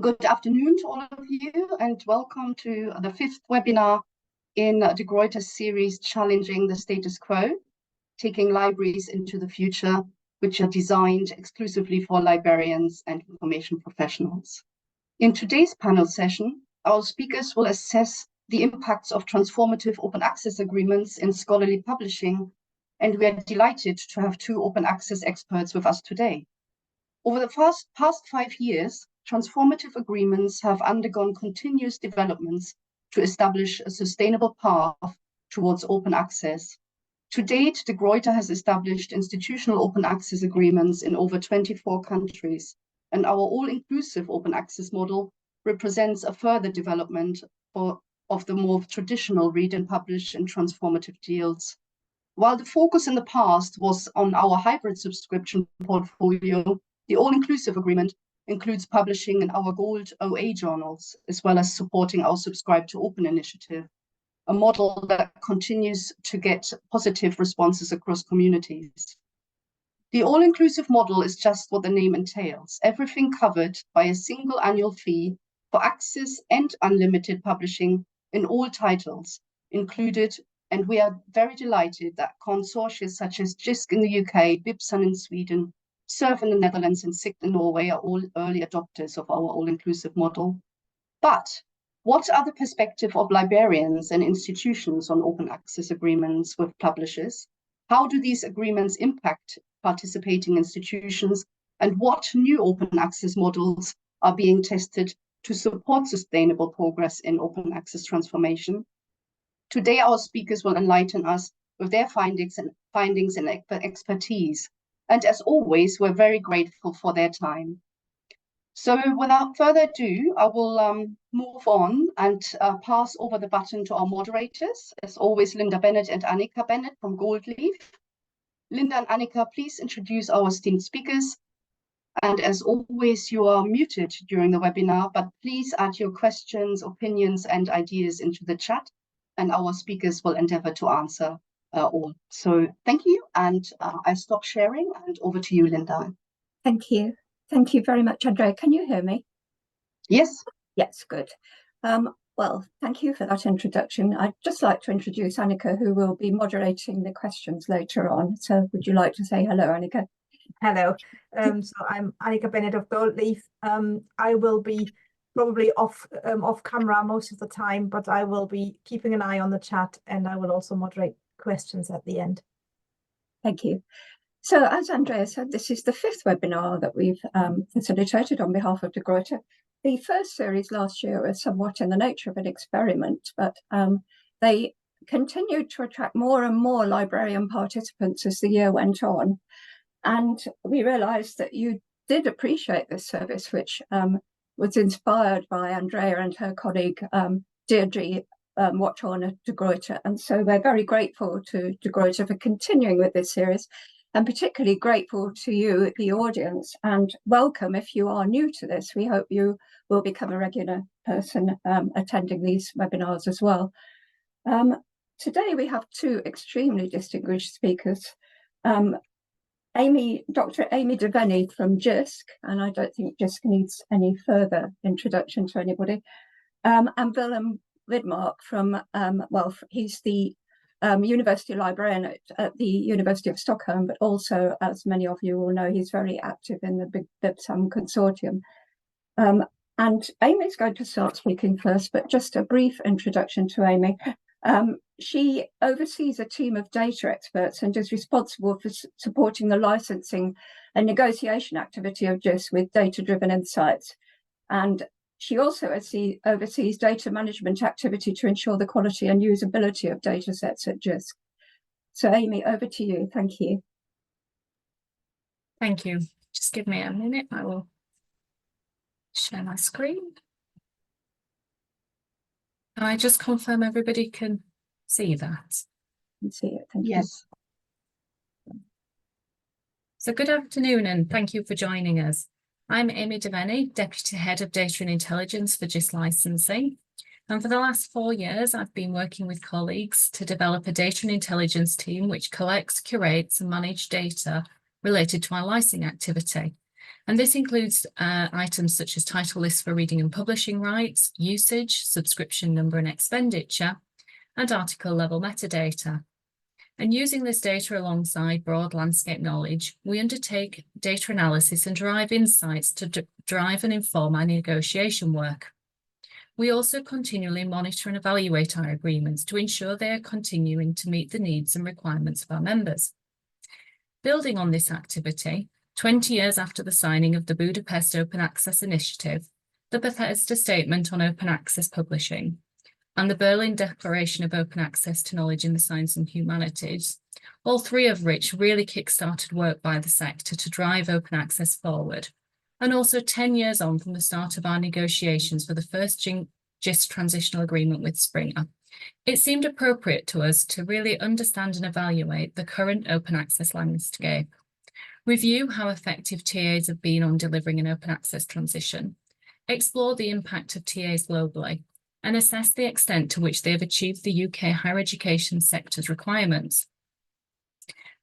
Good afternoon to all of you, and welcome to the fifth webinar in the Gruyter series, Challenging the Status Quo, Taking Libraries into the Future, which are designed exclusively for librarians and information professionals. In today's panel session, our speakers will assess the impacts of transformative open access agreements in scholarly publishing, and we are delighted to have two open access experts with us today. Over the past 5 years, transformative agreements have undergone continuous developments to establish a sustainable path towards open access. To date, the Gruyter has established institutional open access agreements in over 24 countries, and our all-inclusive open access model represents a further development of the more traditional read and publish and transformative deals. While the focus in the past was on our hybrid subscription portfolio, the all-inclusive agreement includes publishing in our Gold OA journals, as well as supporting our Subscribe to Open initiative, a model that continues to get positive responses across communities. The all-inclusive model is just what the name entails, everything covered by a single annual fee for access and unlimited publishing in all titles included, and we are very delighted that consortia such as Jisc in the UK, Bibsan in Sweden, SURF in the Netherlands and SICT in Norway are all early adopters of our all-inclusive model. But what are the perspectives of librarians and institutions on open access agreements with publishers? How do these agreements impact participating institutions? And what new open access models are being tested to support sustainable progress in open access transformation? Today, our speakers will enlighten us with their findings and expertise. And as always, we're very grateful for their time. So without further ado, I will move on and pass over the baton to our moderators. As always, Linda Bennett and Annika Bennett from Goldleaf. Linda and Annika, please introduce our esteemed speakers. And as always, you are muted during the webinar, but please add your questions, opinions, and ideas into the chat, and our speakers will endeavor to answer all. So thank you, and I stop sharing, and over to you, Linda. Thank you. Thank you very much, Andrea. Can you hear me? Yes. Yes, good. Well, thank you for that introduction. I'd just like to introduce Annika, who will be moderating the questions later on. So would you like to say hello, Annika? Hello. So I'm Annika Bennett of Goldleaf. I will be probably off camera most of the time, but I will be keeping an eye on the chat, and I will also moderate questions at the end. Thank you. So as Andrea said, this is the fifth webinar that we've facilitated on behalf of the Gruyter. The first series last year was somewhat in the nature of an experiment, but they continued to attract more and more librarian participants as the year went on. And we realized that you did appreciate this service, which was inspired by Andrea and her colleague, Deirdre Watchorn at De Gruyter. And so we're very grateful to De Gruyter for continuing with this series, and particularly grateful to you, the audience, and welcome if you are new to this. We hope you will become a regular person attending these webinars as well. Today we have two extremely distinguished speakers. Dr. Amy Devaney from Jisc, and I don't think Jisc needs any further introduction to anybody, and Willem Widmark from, well, he's the university librarian at the University of Stockholm, but also, as many of you will know, he's very active in the Big Bibsam consortium. And Amy's going to start speaking first, but just a brief introduction to Amy. She oversees a team of data experts and is responsible for supporting the licensing and negotiation activity of Jisc with data-driven insights. And she also oversees data management activity to ensure the quality and usability of data sets at Jisc. So Amy, over to you. Thank you. Thank you. Just give me a minute. I will share my screen. Can I just confirm everybody can see that? I can see it. Thank you. Yes. So good afternoon, and thank you for joining us. I'm Amy Devaney, Deputy Head of Data and Intelligence for Jisc Licensing. And for the last 4 years, I've been working with colleagues to develop a data and intelligence team which collects, curates and manages data related to our licensing activity. And this includes items such as title lists for reading and publishing rights, usage, subscription number and expenditure, and article level metadata. And using this data alongside broad landscape knowledge, we undertake data analysis and derive insights to drive and inform our negotiation work. We also continually monitor and evaluate our agreements to ensure they are continuing to meet the needs and requirements of our members. Building on this activity, 20 years after the signing of the Budapest Open Access Initiative, the Bethesda Statement on Open Access Publishing, and the Berlin Declaration of Open Access to Knowledge in the Sciences and Humanities, all three of which really kick-started work by the sector to drive open access forward. And also 10 years on from the start of our negotiations for the first Jisc transitional agreement with Springer, it seemed appropriate to us to really understand and evaluate the current open access landscape, review how effective TAs have been on delivering an open access transition, explore the impact of TAs globally, and assess the extent to which they have achieved the UK higher education sector's requirements.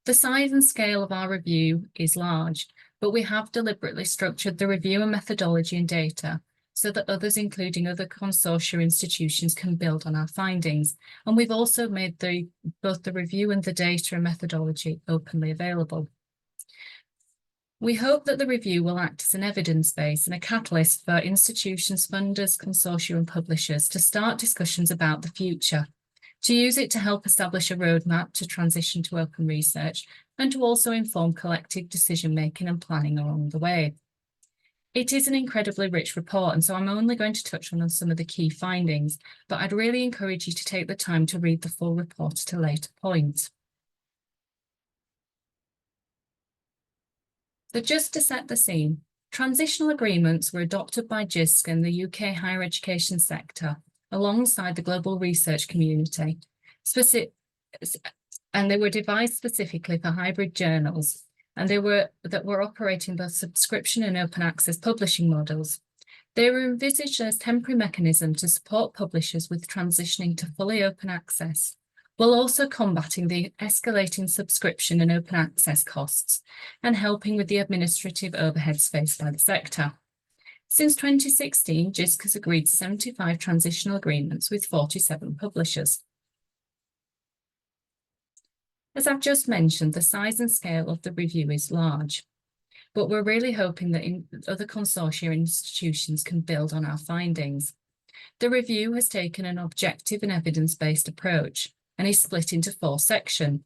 The size and scale of our review is large, but we have deliberately structured the review and methodology and data so that others, including other consortia institutions, can build on our findings. And we've also made both the review and the data and methodology openly available. We hope that the review will act as an evidence base and a catalyst for institutions, funders, consortia and publishers to start discussions about the future, to use it to help establish a roadmap to transition to open research, and to also inform collective decision-making and planning along the way. It is an incredibly rich report, and so I'm only going to touch on some of the key findings, but I'd really encourage you to take the time to read the full report at a later point. So just to set the scene, transitional agreements were adopted by Jisc and the UK higher education sector alongside the global research community, and they were devised specifically for hybrid journals, and they were operating both subscription and open access publishing models. They were envisaged as a temporary mechanism to support publishers with transitioning to fully open access, while also combating the escalating subscription and open access costs and helping with the administrative overheads faced by the sector. Since 2016, Jisc has agreed to 75 transitional agreements with 47 publishers. As I've just mentioned, the size and scale of the review is large, but we're really hoping that other consortia institutions can build on our findings. The review has taken an objective and evidence-based approach and is split into 4 sections.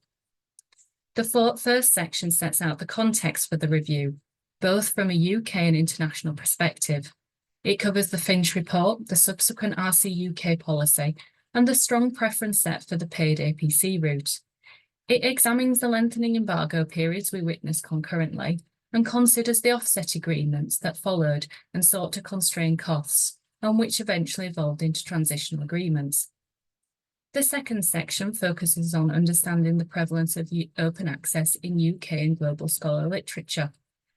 The first section sets out the context for the review, both from a UK and international perspective. It covers the Finch report, the subsequent RC UK policy, and the strong preference set for the paid APC route. It examines the lengthening embargo periods we witnessed concurrently and considers the offset agreements that followed and sought to constrain costs, and which eventually evolved into transitional agreements. The second section focuses on understanding the prevalence of open access in UK and global scholar literature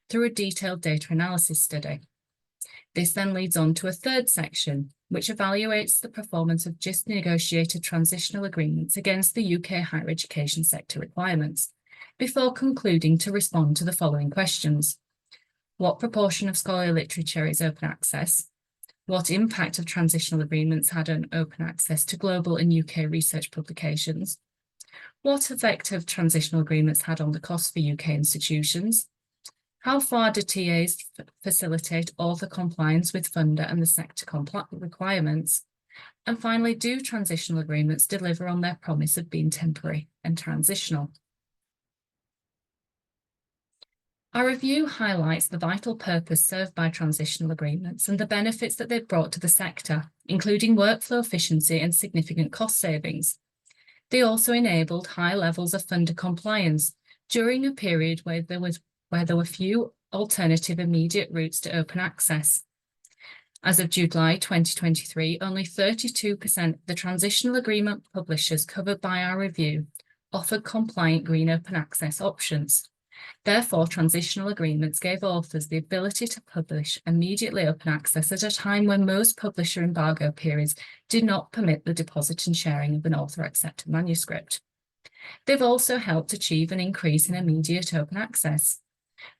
through a detailed data analysis study. This then leads on to a third section, which evaluates the performance of Jisc negotiated transitional agreements against the UK higher education sector requirements, before concluding to respond to the following questions. What proportion of scholarly literature is open access? What impact have transitional agreements had on open access to global and UK research publications? What effect have transitional agreements had on the costs for UK institutions? How far do TAs facilitate author compliance with funder and the sector requirements? And finally, do transitional agreements deliver on their promise of being temporary and transitional? Our review highlights the vital purpose served by transitional agreements and the benefits that they've brought to the sector, including workflow efficiency and significant cost savings. They also enabled high levels of funder compliance during a period where there were few alternative immediate routes to open access. As of July 2023, only 32% of the transitional agreement publishers covered by our review offered compliant green open access options. Therefore, transitional agreements gave authors the ability to publish immediately open access at a time when most publisher embargo periods did not permit the deposit and sharing of an author-accepted manuscript. They've also helped achieve an increase in immediate open access.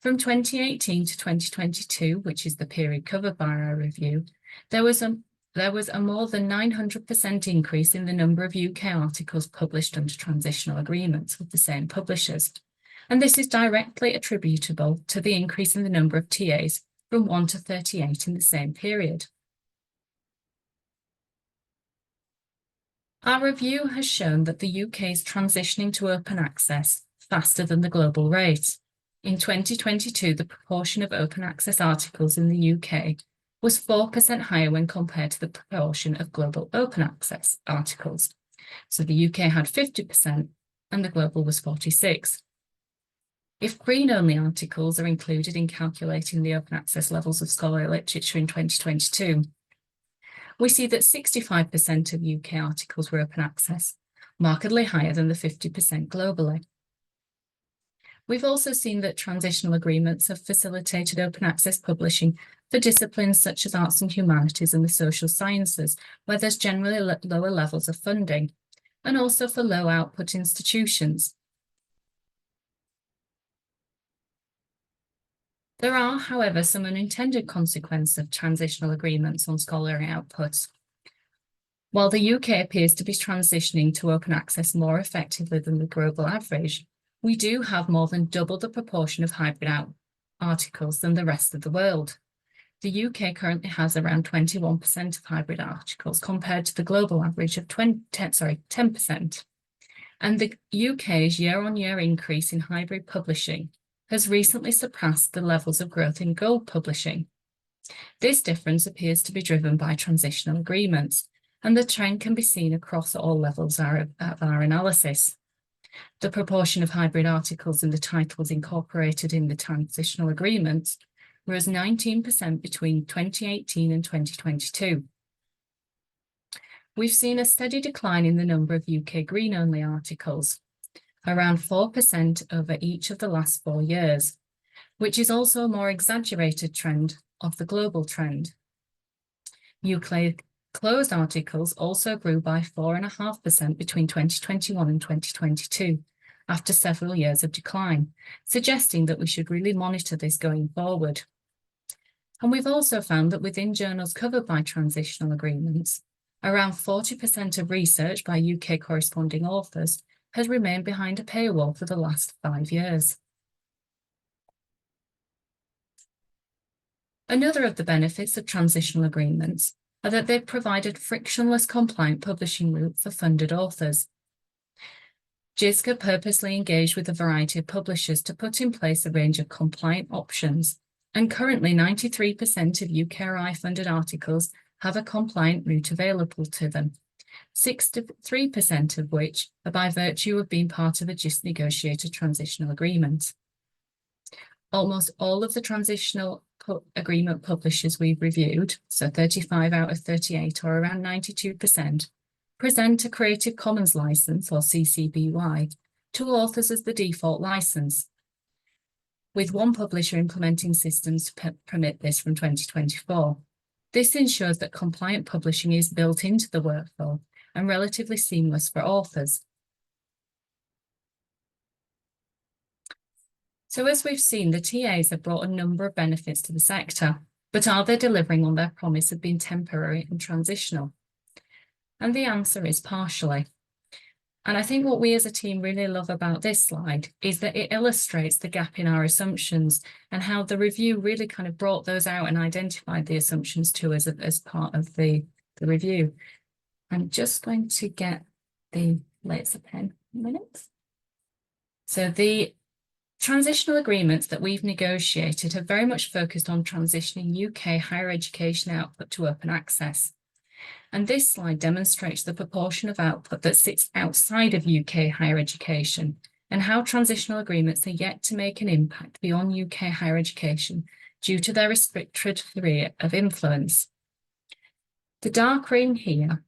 From 2018 to 2022, which is the period covered by our review, there was a more than 900% increase in the number of UK articles published under transitional agreements with the same publishers. And this is directly attributable to the increase in the number of TAs from 1 to 38 in the same period. Our review has shown that the UK is transitioning to open access faster than the global rate. In 2022, the proportion of open access articles in the UK was 4% higher when compared to the proportion of global open access articles. So the UK had 50% and the global was 46%. If green-only articles are included in calculating the open access levels of scholarly literature in 2022, we see that 65% of UK articles were open access, markedly higher than the 50% globally. We've also seen that transitional agreements have facilitated open access publishing for disciplines such as arts and humanities and the social sciences, where there's generally lower levels of funding, and also for low output institutions. There are, however, some unintended consequences of transitional agreements on scholarly outputs. While the UK appears to be transitioning to open access more effectively than the global average, we do have more than double the proportion of hybrid articles than the rest of the world. The UK currently has around 21% of hybrid articles compared to the global average of 10%. And the UK's year-on-year increase in hybrid publishing has recently surpassed the levels of growth in gold publishing. This difference appears to be driven by transitional agreements, and the trend can be seen across all levels of our analysis. The proportion of hybrid articles in the titles incorporated in the transitional agreements rose 19% between 2018 and 2022. We've seen a steady decline in the number of UK green-only articles, around 4% over each of the last 4 years, which is also a more exaggerated trend of the global trend. UK closed articles also grew by 4.5% between 2021 and 2022, after several years of decline, suggesting that we should really monitor this going forward. And we've also found that within journals covered by transitional agreements, around 40% of research by UK corresponding authors has remained behind a paywall for the last 5 years. Another of the benefits of transitional agreements are that they've provided frictionless compliant publishing route for funded authors. Jisc purposely engaged with a variety of publishers to put in place a range of compliant options, and currently 93% of UKRI funded articles have a compliant route available to them, 63% of which are by virtue of being part of a Jisc negotiated transitional agreement. Almost all of the transitional agreement publishers we've reviewed, so 35 out of 38 or around 92%, present a Creative Commons license, or CC BY, to authors as the default license, with one publisher implementing systems to permit this from 2024. This ensures that compliant publishing is built into the workflow and relatively seamless for authors. So as we've seen, the TAs have brought a number of benefits to the sector, but are they delivering on their promise of being temporary and transitional? And the answer is partially. And I think what we as a team really love about this slide is that it illustrates the gap in our assumptions and how the review really kind of brought those out and identified the assumptions to us as part of the review. I'm just going to get the laser pen in a minute. So the transitional agreements that we've negotiated have very much focused on transitioning UK higher education output to open access. And this slide demonstrates the proportion of output that sits outside of UK higher education and how transitional agreements are yet to make an impact beyond UK higher education due to their restricted sphere of influence. The dark green here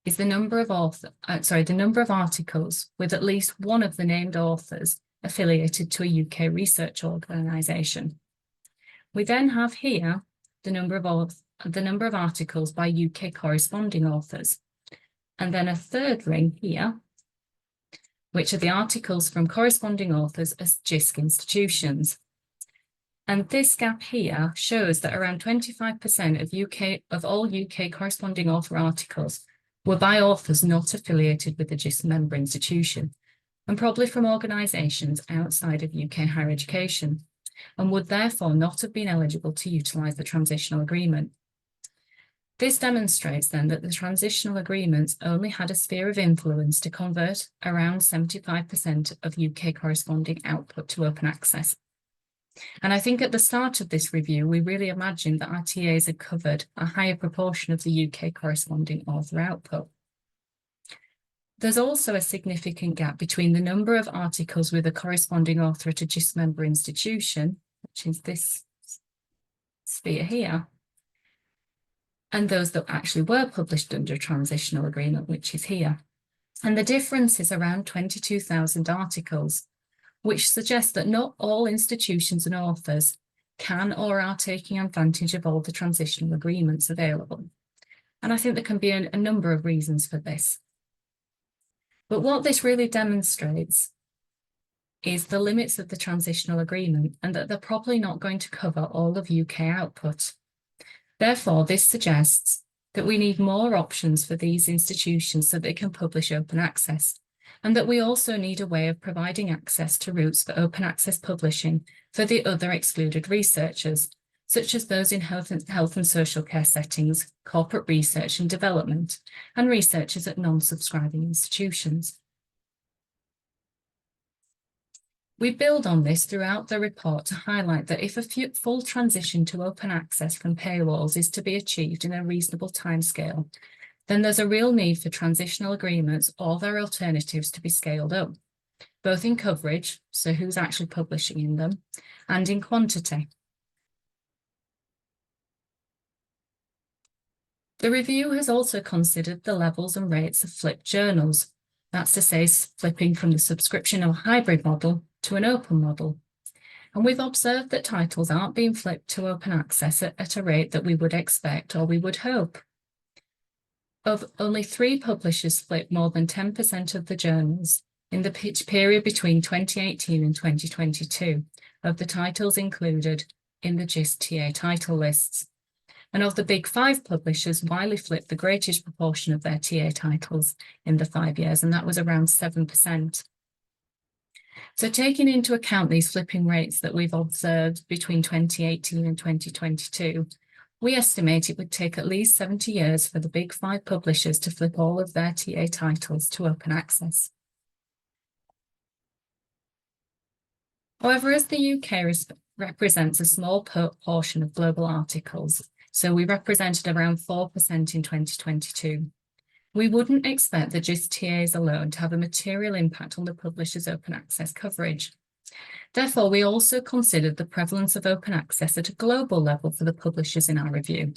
is the number of articles with at least one of the named authors affiliated to a UK research organisation. We then have here the number of articles by UK corresponding authors, and then a third ring here which are the articles from corresponding authors as Jisc institutions. And this gap here shows that around 25% of all UK corresponding author articles were by authors not affiliated with the Jisc member institution, and probably from organisations outside of UK higher education, and would therefore not have been eligible to utilise the transitional agreement. This demonstrates then that the transitional agreements only had a sphere of influence to convert around 75% of UK corresponding output to open access. And I think at the start of this review, we really imagined that our TAs had covered a higher proportion of the UK corresponding author output. There's also a significant gap between the number of articles with a corresponding author at a Jisc member institution, which is this sphere here, and those that actually were published under a transitional agreement, which is here. And the difference is around 22,000 articles, which suggests that not all institutions and authors can or are taking advantage of all the transitional agreements available. And I think there can be a number of reasons for this. But what this really demonstrates is the limits of the transitional agreement and that they're probably not going to cover all of UK output. Therefore, this suggests that we need more options for these institutions so they can publish open access, and that we also need a way of providing access to routes for open access publishing for the other excluded researchers, such as those in health and social care settings, corporate research and development, and researchers at non-subscribing institutions. We build on this throughout the report to highlight that if a full transition to open access from paywalls is to be achieved in a reasonable timescale, then there's a real need for transitional agreements or their alternatives to be scaled up, both in coverage, so who's actually publishing in them, and in quantity. The review has also considered the levels and rates of flipped journals, that's to say flipping from the subscription or hybrid model to an open model. And we've observed that titles aren't being flipped to open access at a rate that we would expect or we would hope. Of only 3 publishers flipped more than 10% of the journals in the period between 2018 and 2022 of the titles included in the Jisc TA title lists. And of the big 5 publishers, Wiley flipped the greatest proportion of their TA titles in the 5 years, and that was around 7%. So taking into account these flipping rates that we've observed between 2018 and 2022, we estimate it would take at least 70 years for the big 5 publishers to flip all of their TA titles to open access. However, as the UK represents a small portion of global articles, so we represented around 4% in 2022, we wouldn't expect the Jisc TAs alone to have a material impact on the publisher's open access coverage. Therefore, we also considered the prevalence of open access at a global level for the publishers in our review.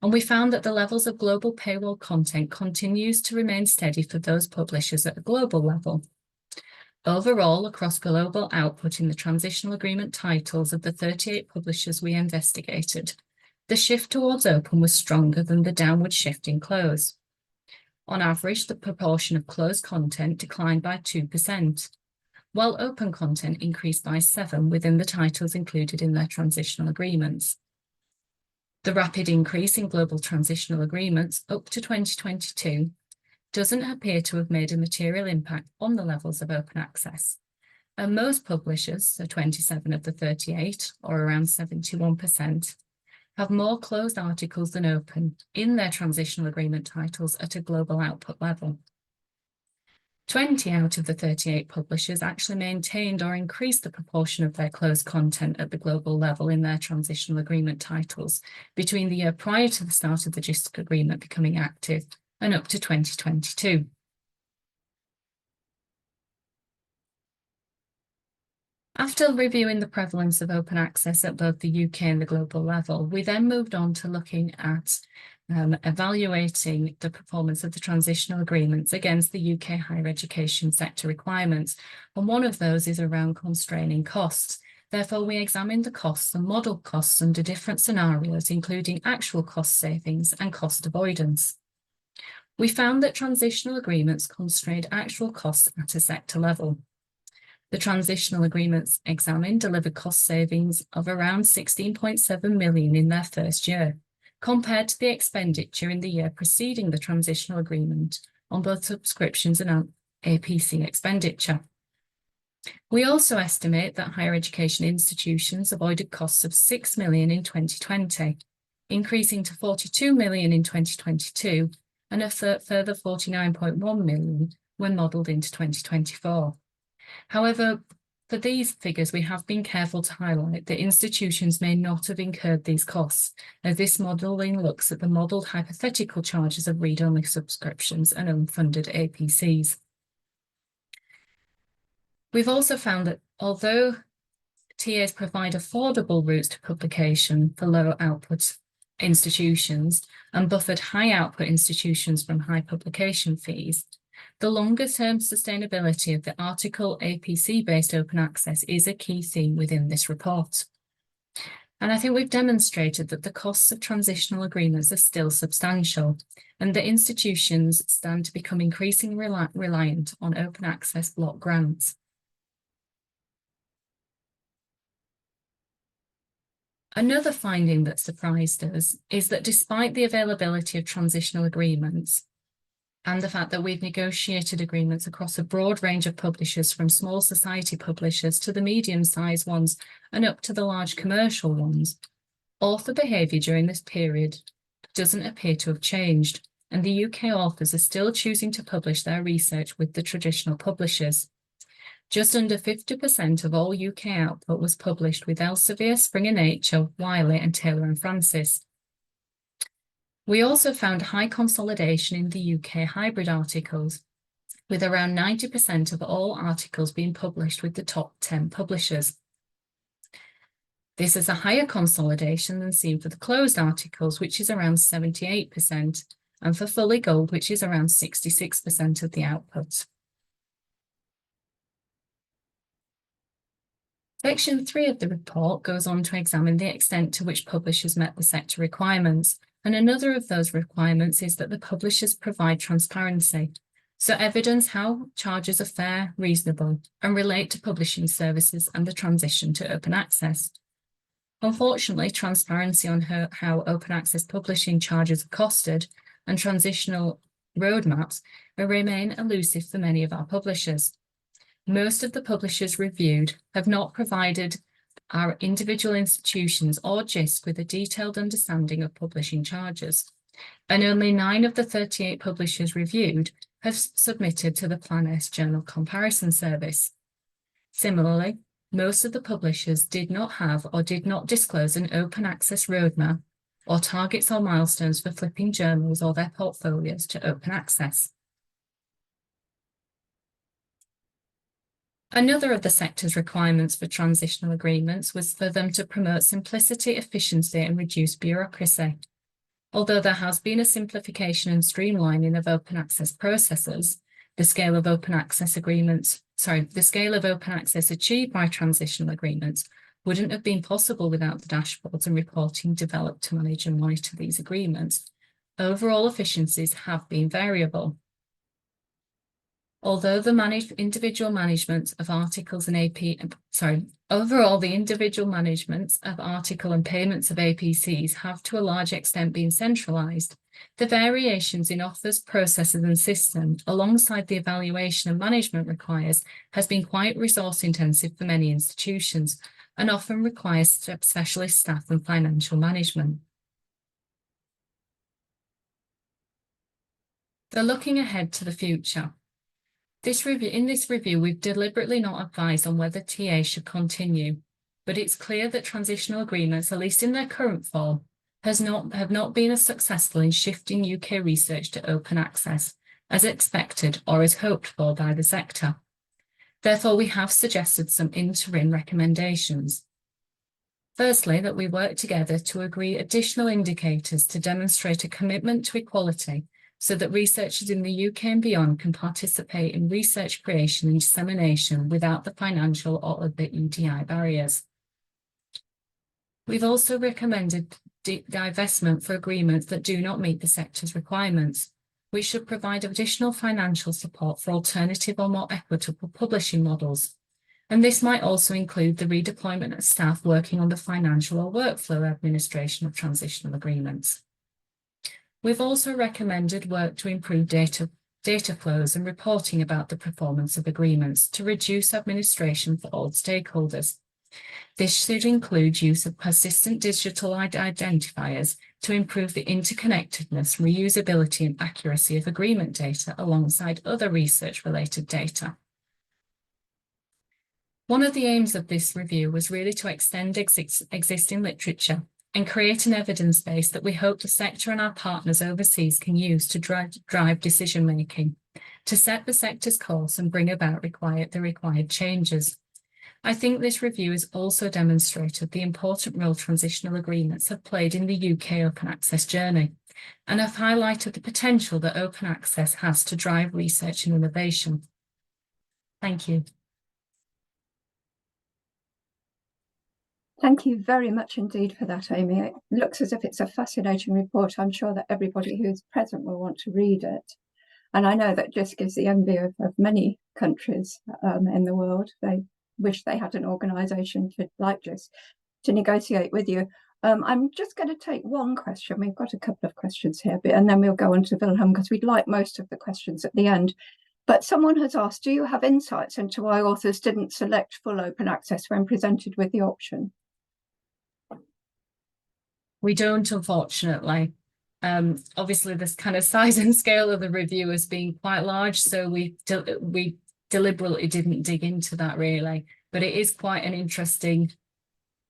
And we found that the levels of global paywall content continues to remain steady for those publishers at a global level. Overall, across global output in the transitional agreement titles of the 38 publishers we investigated, the shift towards open was stronger than the downward shift in close. On average, the proportion of closed content declined by 2%, while open content increased by 7% within the titles included in their transitional agreements. The rapid increase in global transitional agreements up to 2022 doesn't appear to have made a material impact on the levels of open access. And most publishers, so 27 of the 38, or around 71%, have more closed articles than open in their transitional agreement titles at a global output level. 20 out of the 38 publishers actually maintained or increased the proportion of their closed content at the global level in their transitional agreement titles between the year prior to the start of the Jisc agreement becoming active and up to 2022. After reviewing the prevalence of open access at both the UK and the global level, we then moved on to looking at evaluating the performance of the transitional agreements against the UK higher education sector requirements. And one of those is around constraining costs. Therefore, we examined the costs and modelled costs under different scenarios, including actual cost savings and cost avoidance. We found that transitional agreements constrained actual costs at a sector level. The transitional agreements examined delivered cost savings of around 16.7 million in their first year, compared to the expenditure in the year preceding the transitional agreement on both subscriptions and APC expenditure. We also estimate that higher education institutions avoided costs of 6 million in 2020, increasing to 42 million in 2022 and a further 49.1 million when modelled into 2024. However, for these figures, we have been careful to highlight that institutions may not have incurred these costs, as this modelling looks at the modelled hypothetical charges of read-only subscriptions and unfunded APCs. We've also found that although TAs provide affordable routes to publication for low output institutions and buffered high output institutions from high publication fees, the longer-term sustainability of the article APC-based open access is a key theme within this report. And I think we've demonstrated that the costs of transitional agreements are still substantial, and that institutions stand to become increasingly reliant on open access block grants. Another finding that surprised us is that despite the availability of transitional agreements, and the fact that we've negotiated agreements across a broad range of publishers, from small society publishers to the medium-sized ones and up to the large commercial ones, author behaviour during this period doesn't appear to have changed, and the UK authors are still choosing to publish their research with the traditional publishers. Just under 50% of all UK output was published with Elsevier, Springer Nature, Wiley and Taylor and Francis. We also found high consolidation in the UK hybrid articles, with around 90% of all articles being published with the top 10 publishers. This is a higher consolidation than seen for the closed articles, which is around 78%, and for fully gold, which is around 66% of the output. Section 3 of the report goes on to examine the extent to which publishers met the sector requirements, and another of those requirements is that the publishers provide transparency, so evidence how charges are fair, reasonable, and relate to publishing services and the transition to open access. Unfortunately, transparency on how open access publishing charges are costed and transitional roadmaps will remain elusive for many of our publishers. Most of the publishers reviewed have not provided our individual institutions or Jisc with a detailed understanding of publishing charges, and only 9 of the 38 publishers reviewed have submitted to the Plan S Journal Comparison Service. Similarly, most of the publishers did not have or did not disclose an open access roadmap or targets or milestones for flipping journals or their portfolios to open access. Another of the sector's requirements for transitional agreements was for them to promote simplicity, efficiency, and reduce bureaucracy. Although there has been a simplification and streamlining of open access processes, the scale of open access achieved by transitional agreements wouldn't have been possible without the dashboards and reporting developed to manage and monitor these agreements. Overall efficiencies have been variable. Although the individual management of articles and overall the individual management of article and payments of APCs have to a large extent been centralised, the variations in offers, processes and systems alongside the evaluation and management requires has been quite resource intensive for many institutions and often requires specialist staff and financial management. So looking ahead to the future. In this review, we've deliberately not advised on whether TA should continue, but it's clear that transitional agreements, at least in their current form, have not been as successful in shifting UK research to open access as expected or as hoped for by the sector. Therefore, we have suggested some interim recommendations. Firstly, that we work together to agree additional indicators to demonstrate a commitment to equality so that researchers in the UK and beyond can participate in research creation and dissemination without the financial or other EDI barriers. We've also recommended divestment for agreements that do not meet the sector's requirements. We should provide additional financial support for alternative or more equitable publishing models. And this might also include the redeployment of staff working on the financial or workflow administration of transitional agreements. We've also recommended work to improve data flows and reporting about the performance of agreements to reduce administration for all stakeholders. This should include use of persistent digital identifiers to improve the interconnectedness, reusability and accuracy of agreement data alongside other research-related data. One of the aims of this review was really to extend existing literature and create an evidence base that we hope the sector and our partners overseas can use to drive decision-making, to set the sector's course and bring about the required changes. I think this review has also demonstrated the important role transitional agreements have played in the UK open access journey and have highlighted the potential that open access has to drive research and innovation. Thank you. Thank you very much indeed for that, Amy. It looks as if it's a fascinating report. I'm sure that everybody who's present will want to read it. And I know that Jisc is the envy of many countries in the world. They wish they had an organisation like Jisc to negotiate with you. I'm just going to take one question. We've got a couple of questions here, and then we'll go on to Wilhelm because we'd like most of the questions at the end. But someone has asked, do you have insights into why authors didn't select full open access when presented with the option? We don't, unfortunately. Obviously, this kind of size and scale of the review has been quite large, so we deliberately didn't dig into that really. But it is quite an interesting.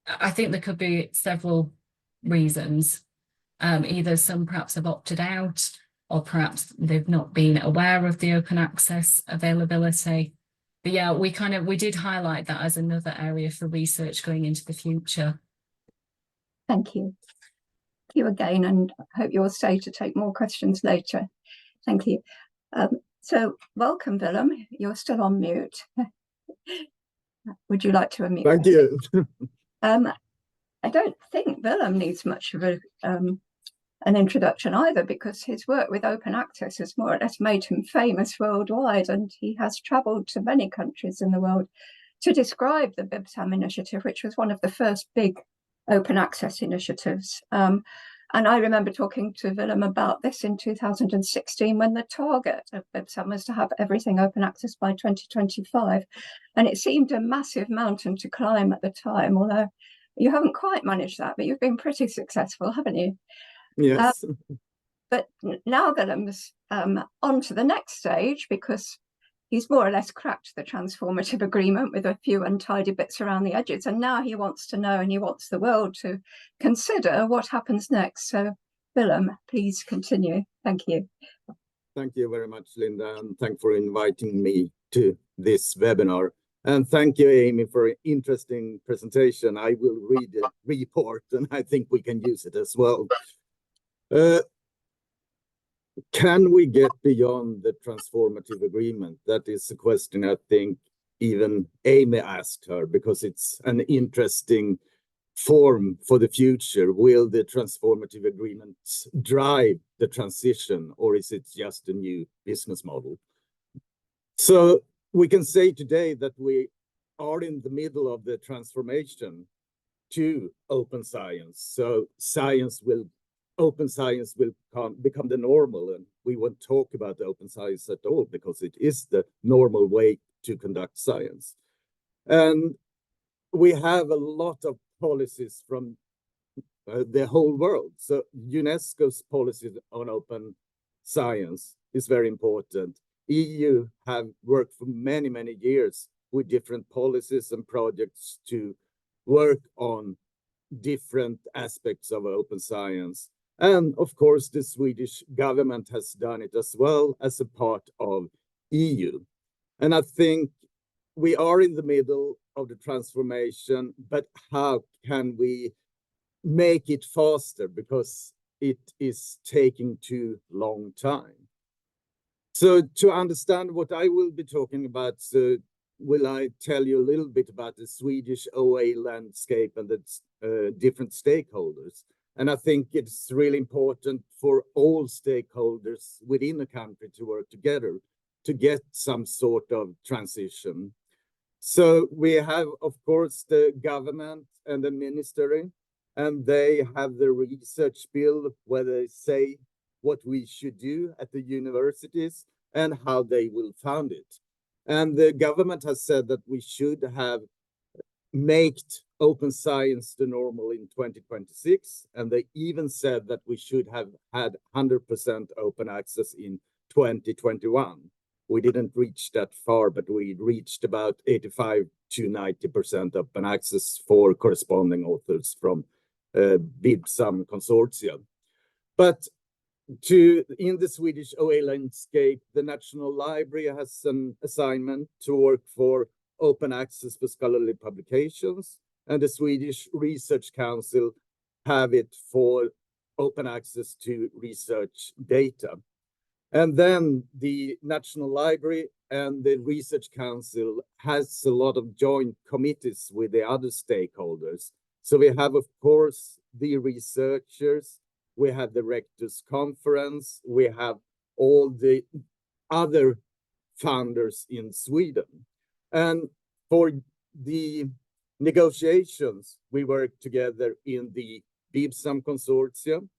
I think there could be several reasons. Either some perhaps have opted out, or perhaps they've not been aware of the open access availability. But yeah, we did highlight that as another area for research going into the future. Thank you. Thank you again, and I hope you'll stay to take more questions later. Thank you. So welcome, Willem. You're still on mute. Would you like to unmute? Thank you. I don't think Willem needs much of an introduction either, because his work with open access has more or less made him famous worldwide, and he has travelled to many countries in the world to describe the BIBSAM initiative, which was one of the first big open access initiatives. And I remember talking to Willem about this in 2016 when the target of BIBSAM was to have everything open access by 2025. And it seemed a massive mountain to climb at the time, although you haven't quite managed that, but you've been pretty successful, haven't you? Yes. But now Willem's on to the next stage, because he's more or less cracked the transformative agreement with a few untidy bits around the edges. And now he wants to know, and he wants the world to consider what happens next. So Willem, please continue. Thank you. Thank you very much, Linda, and thanks for inviting me to this webinar. And thank you, Amy, for an interesting presentation. I will read the report, and I think we can use it as well. Can we get beyond the transformative agreement? That is a question I think even Amy asked her, because it's an interesting form for the future. Will the transformative agreements drive the transition, or is it just a new business model? So we can say today that we are in the middle of the transformation to open science. So open science will become the normal, and we won't talk about open science at all, because it is the normal way to conduct science. And we have a lot of policies from the whole world. So UNESCO's policy on open science is very important. EU have worked for many, many years with different policies and projects to work on different aspects of open science. And of course, the Swedish government has done it as well as a part of EU. And I think we are in the middle of the transformation, but how can we make it faster? Because it is taking too long time. So to understand what I will be talking about, will I tell you a little bit about the Swedish OA landscape and its different stakeholders. And I think it's really important for all stakeholders within the country to work together to get some sort of transition. So we have, of course, the government and the ministry, and they have the research bill where they say what we should do at the universities and how they will fund it. And the government has said that we should have made open science the normal in 2026. And they even said that we should have had 100% open access in 2021. We didn't reach that far, but we reached about 85 to 90% open access for corresponding authors from BIBSAM consortium. But in the Swedish OA landscape, the National Library has an assignment to work for open access for scholarly publications, and the Swedish Research Council have it for open access to research data. And then the National Library and the Research Council has a lot of joint committees with the other stakeholders. So we have, of course, the researchers, we have the Rectors' Conference, we have all the other founders in Sweden. And for the negotiations, we work together in the BIBSAM consortium,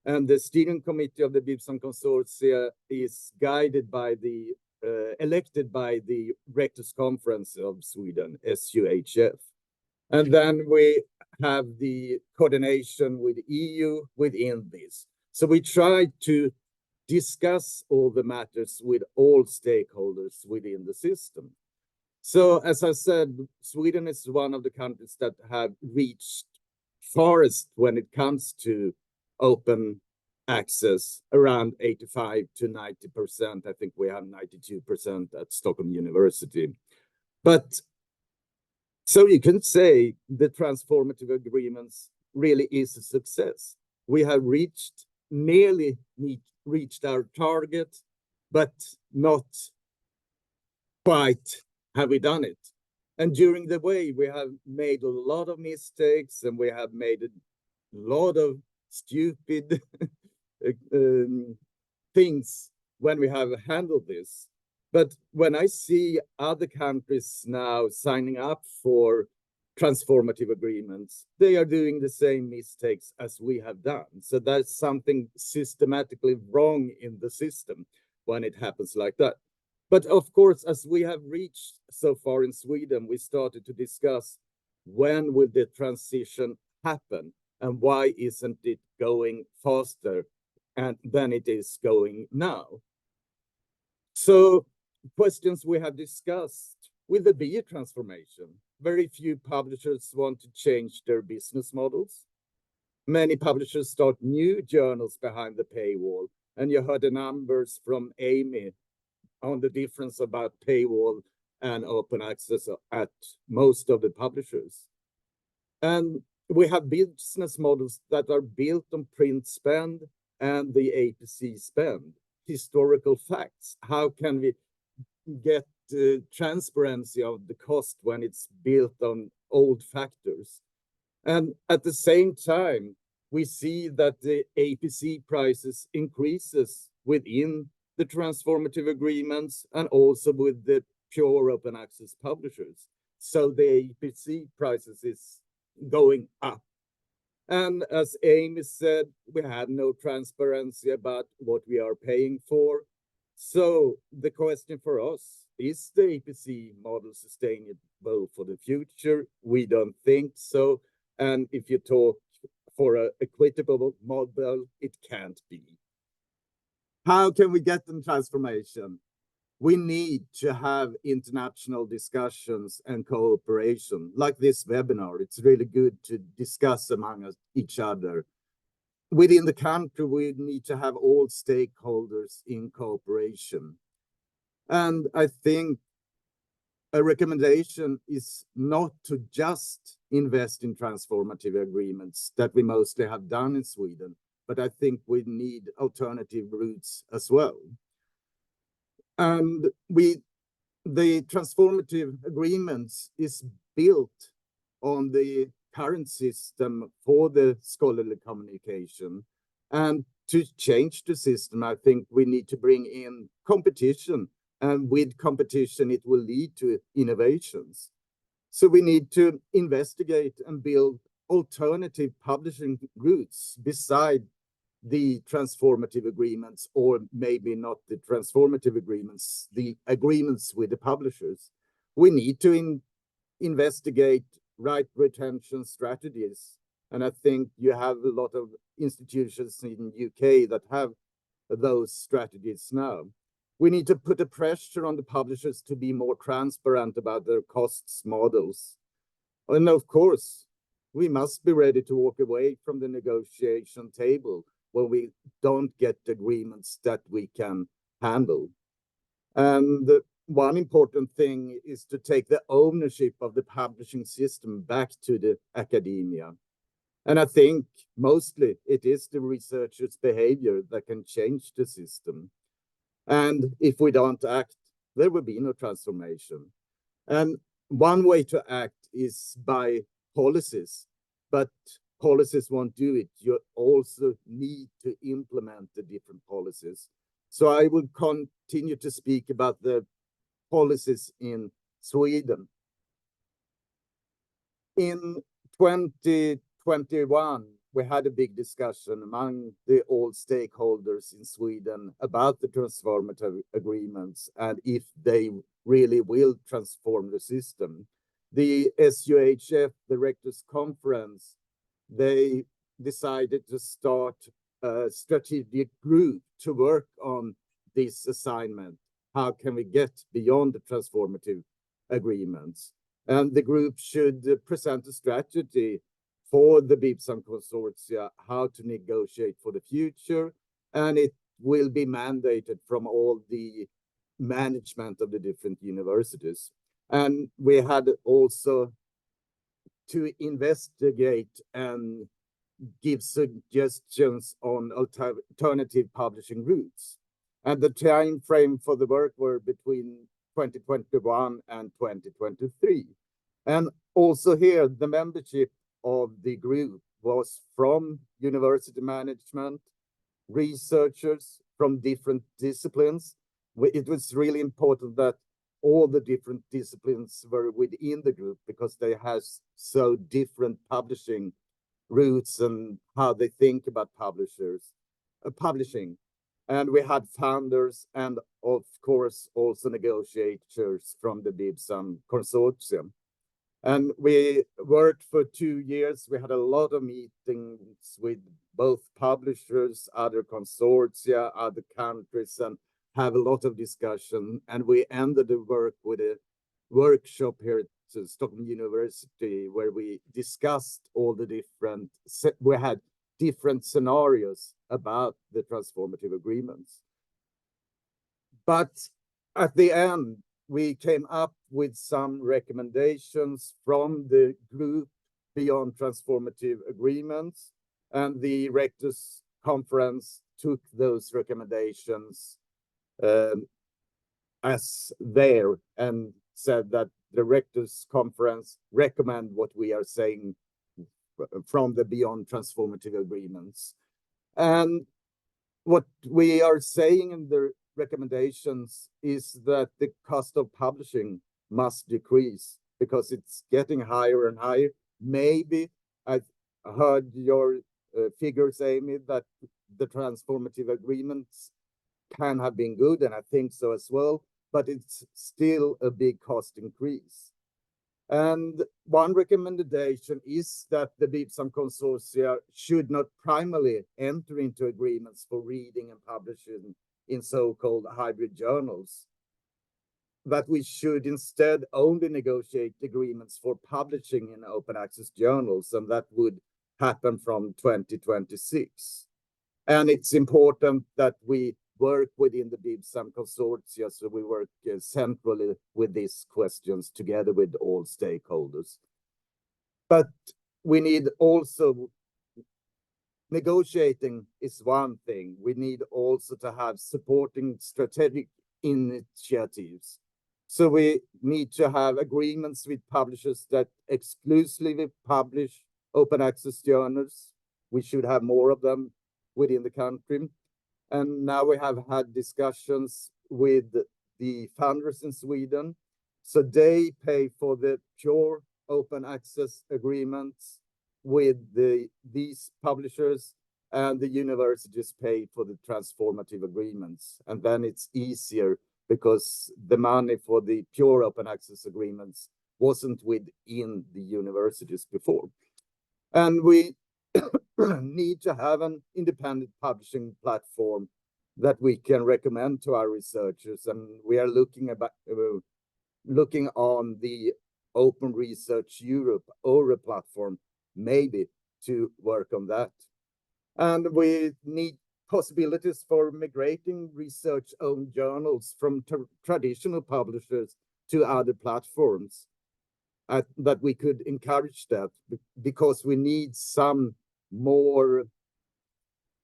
and the steering committee of the BIBSAM consortia is guided by the, elected by the Rectors' Conference of Sweden, SUHF. And then we have the coordination with EU within this. So we try to discuss all the matters with all stakeholders within the system. So as I said, Sweden is one of the countries that have reached farthest when it comes to open access, around 85 to 90%. I think we have 92% at Stockholm University. But so you can say the transformative agreements really is a success. We have nearly reached our target, but not quite have we done it. And during the way, we have made a lot of mistakes and we have made a lot of stupid things when we have handled this. But when I see other countries now signing up for transformative agreements, they are doing the same mistakes as we have done. So there's something systematically wrong in the system when it happens like that. But of course, as we have reached so far in Sweden, we started to discuss when will the transition happen and why isn't it going faster than it is going now. So questions we have discussed, will there be a transformation? Very few publishers want to change their business models. Many publishers start new journals behind the paywall, and you heard the numbers from Amy on the difference about paywall and open access at most of the publishers. And we have business models that are built on print spend and the APC spend, historical facts. How can we get transparency of the cost when it's built on old factors? And at the same time, we see that the APC prices increases within the transformative agreements and also with the pure open access publishers. So the APC prices is going up. And as Amy said, we have no transparency about what we are paying for. So the question for us, is the APC model sustainable for the future? We don't think so. And if you talk for an equitable model, it can't be. How can we get them transformation? We need to have international discussions and cooperation, like this webinar. It's really good to discuss among each other. Within the country, we need to have all stakeholders in cooperation. And I think a recommendation is not to just invest in transformative agreements that we mostly have done in Sweden, but I think we need alternative routes as well. And the transformative agreements is built on the current system for the scholarly communication. And to change the system, I think we need to bring in competition. And with competition, it will lead to innovations. So we need to investigate and build alternative publishing routes beside the transformative agreements, or maybe not the transformative agreements, the agreements with the publishers. We need to investigate right retention strategies. And I think you have a lot of institutions in the UK that have those strategies now. We need to put a pressure on the publishers to be more transparent about their costs models. And of course, we must be ready to walk away from the negotiation table when we don't get agreements that we can handle. And one important thing is to take the ownership of the publishing system back to the academia. And I think mostly it is the researchers' behavior that can change the system. And if we don't act, there will be no transformation. And one way to act is by policies, but policies won't do it. You also need to implement the different policies. So I will continue to speak about the policies in Sweden. In 2021, we had a big discussion among all stakeholders in Sweden about the transformative agreements and if they really will transform the system. The SUHF, the Rectors' Conference, they decided to start a strategic group to work on this assignment. How can we get beyond the transformative agreements? And the group should present a strategy for the BIBSAM consortia, how to negotiate for the future, and it will be mandated from all the management of the different universities. And we had also to investigate and give suggestions on alternative publishing routes. And the time frame for the work were between 2021 and 2023. And also here, the membership of the group was from university management, researchers from different disciplines. It was really important that all the different disciplines were within the group because they have so different publishing routes and how they think about publishing. And we had founders and of course also negotiators from the BIBSAM consortium. And we worked for 2 years. We had a lot of meetings with both publishers, other consortia, other countries, and have a lot of discussion. And we ended the work with a workshop here at Stockholm University where we discussed all the different, we had different scenarios about the transformative agreements. But at the end, we came up with some recommendations from the group beyond transformative agreements, and the Rectors' Conference took those recommendations as there and said that the Rectors' Conference recommend what we are saying from the beyond transformative agreements. And what we are saying in the recommendations is that the cost of publishing must decrease because it's getting higher and higher. Maybe I heard your figures, Amy, that the transformative agreements can have been good, and I think so as well, but it's still a big cost increase. And one recommendation is that the BIBSAM consortia should not primarily enter into agreements for reading and publishing in so-called hybrid journals, that we should instead only negotiate agreements for publishing in open access journals, and that would happen from 2026. And it's important that we work within the BIBSAM consortia, so we work centrally with these questions together with all stakeholders. But we need also, negotiating is one thing. We need also to have supporting strategic initiatives. So we need to have agreements with publishers that exclusively publish open access journals. We should have more of them within the country. And now we have had discussions with the founders in Sweden. So they pay for the pure open access agreements with these publishers, and the universities pay for the transformative agreements. And then it's easier because the money for the pure open access agreements wasn't within the universities before. And we need to have an independent publishing platform that we can recommend to our researchers. And we are looking on the Open Research Europe ORA platform, maybe to work on that. And we need possibilities for migrating research-owned journals from traditional publishers to other platforms. That we could encourage that, because we need some more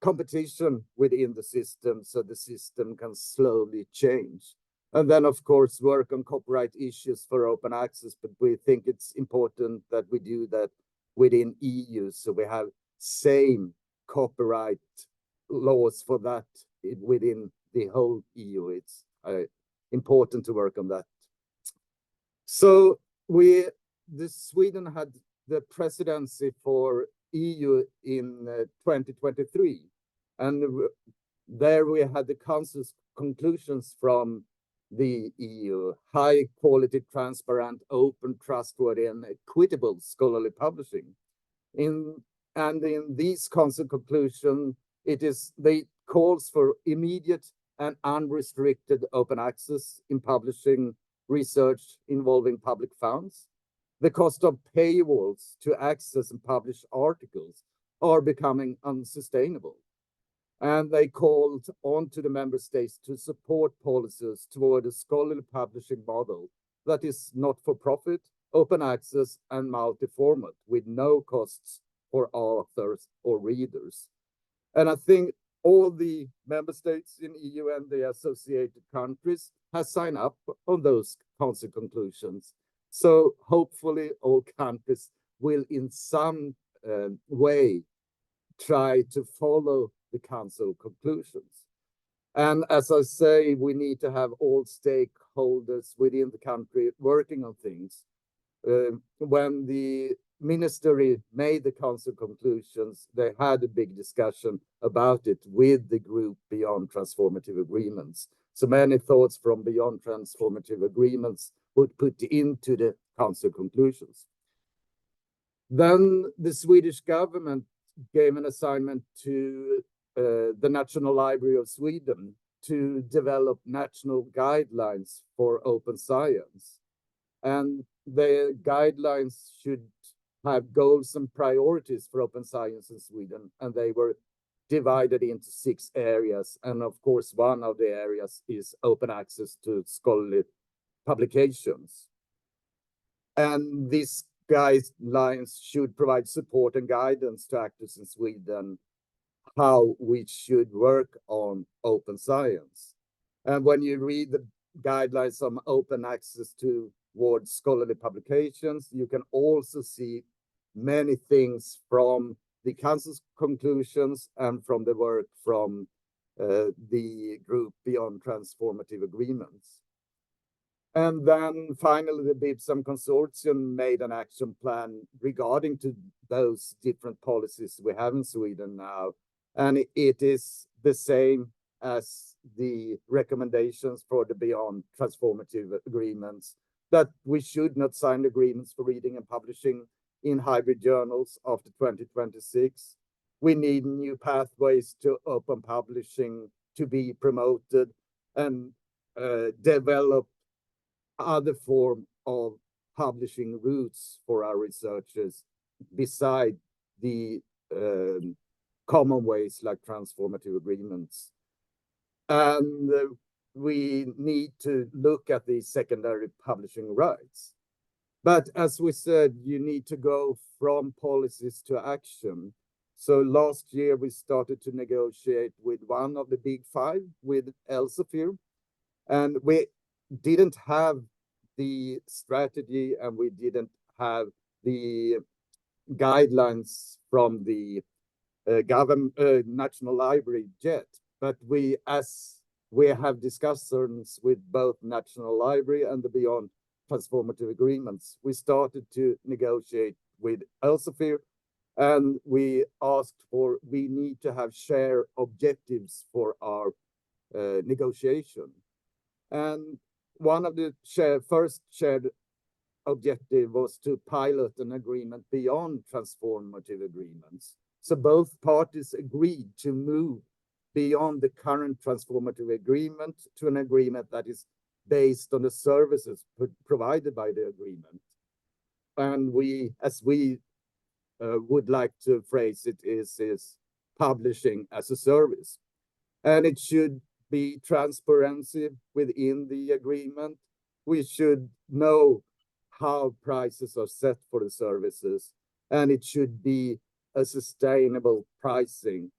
competition within the system, so the system can slowly change. And then, of course, work on copyright issues for open access, but we think it's important that we do that within EU, so we have same copyright laws for that within the whole EU. It's important to work on that. So Sweden had the presidency for EU in 2023, and there we had the council's conclusions from the EU: high quality, transparent, open, trustworthy, and equitable scholarly publishing. In these council conclusions, they calls for immediate and unrestricted open access in publishing research involving public funds. The cost of paywalls to access and publish articles are becoming unsustainable. And they called on to the member states to support policies toward a scholarly publishing model that is not for profit, open access, and multi-format with no costs for authors or readers. And I think all the member states in EU and the associated countries have signed up on those council conclusions. So hopefully all countries will in some way try to follow the council conclusions. And as I say, we need to have all stakeholders within the country working on things. When the ministry made the council conclusions, they had a big discussion about it with the group Beyond Transformative Agreements. So many thoughts from Beyond Transformative Agreements would put into the council conclusions. Then the Swedish government gave an assignment to the National Library of Sweden to develop national guidelines for open science. And the guidelines should have goals and priorities for open science in Sweden, and they were divided into 6 areas. And of course, one of the areas is open access to scholarly publications. And these guidelines should provide support and guidance to actors in Sweden how we should work on open science. And when you read the guidelines on open access towards scholarly publications, you can also see many things from the council's conclusions and from the work from the group Beyond Transformative Agreements. And then finally, the BIPSAM consortium made an action plan regarding to those different policies we have in Sweden now. And it is the same as the recommendations for the Beyond Transformative Agreements, that we should not sign agreements for reading and publishing in hybrid journals after 2026. We need new pathways to open publishing to be promoted, and develop other form of publishing routes for our researchers beside the common ways like transformative agreements. And we need to look at the secondary publishing rights. But as we said, you need to go from policies to action. So last year we started to negotiate with one of the big 5, with Elsevier, and we didn't have the strategy and we didn't have the guidelines from the National Library yet, but as we have discussions with both National Library and the Beyond Transformative Agreements, we started to negotiate with Elsevier, and we asked we need to have shared objectives for our negotiation. And one of the first shared objective was to pilot an agreement beyond transformative agreements. So both parties agreed to move beyond the current transformative agreement to an agreement that is based on the services provided by the agreement. And as we would like to phrase it, is publishing as a service. And it should be transparency within the agreement. We should know how prices are set for the services, and it should be a sustainable pricing,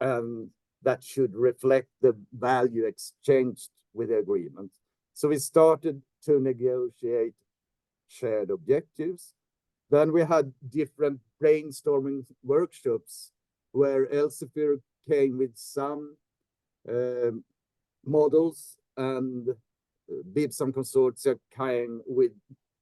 and that should reflect the value exchanged with the agreement. So we started to negotiate shared objectives. Then we had different brainstorming workshops where Elsevier came with some models, and Bibsam Consortia came with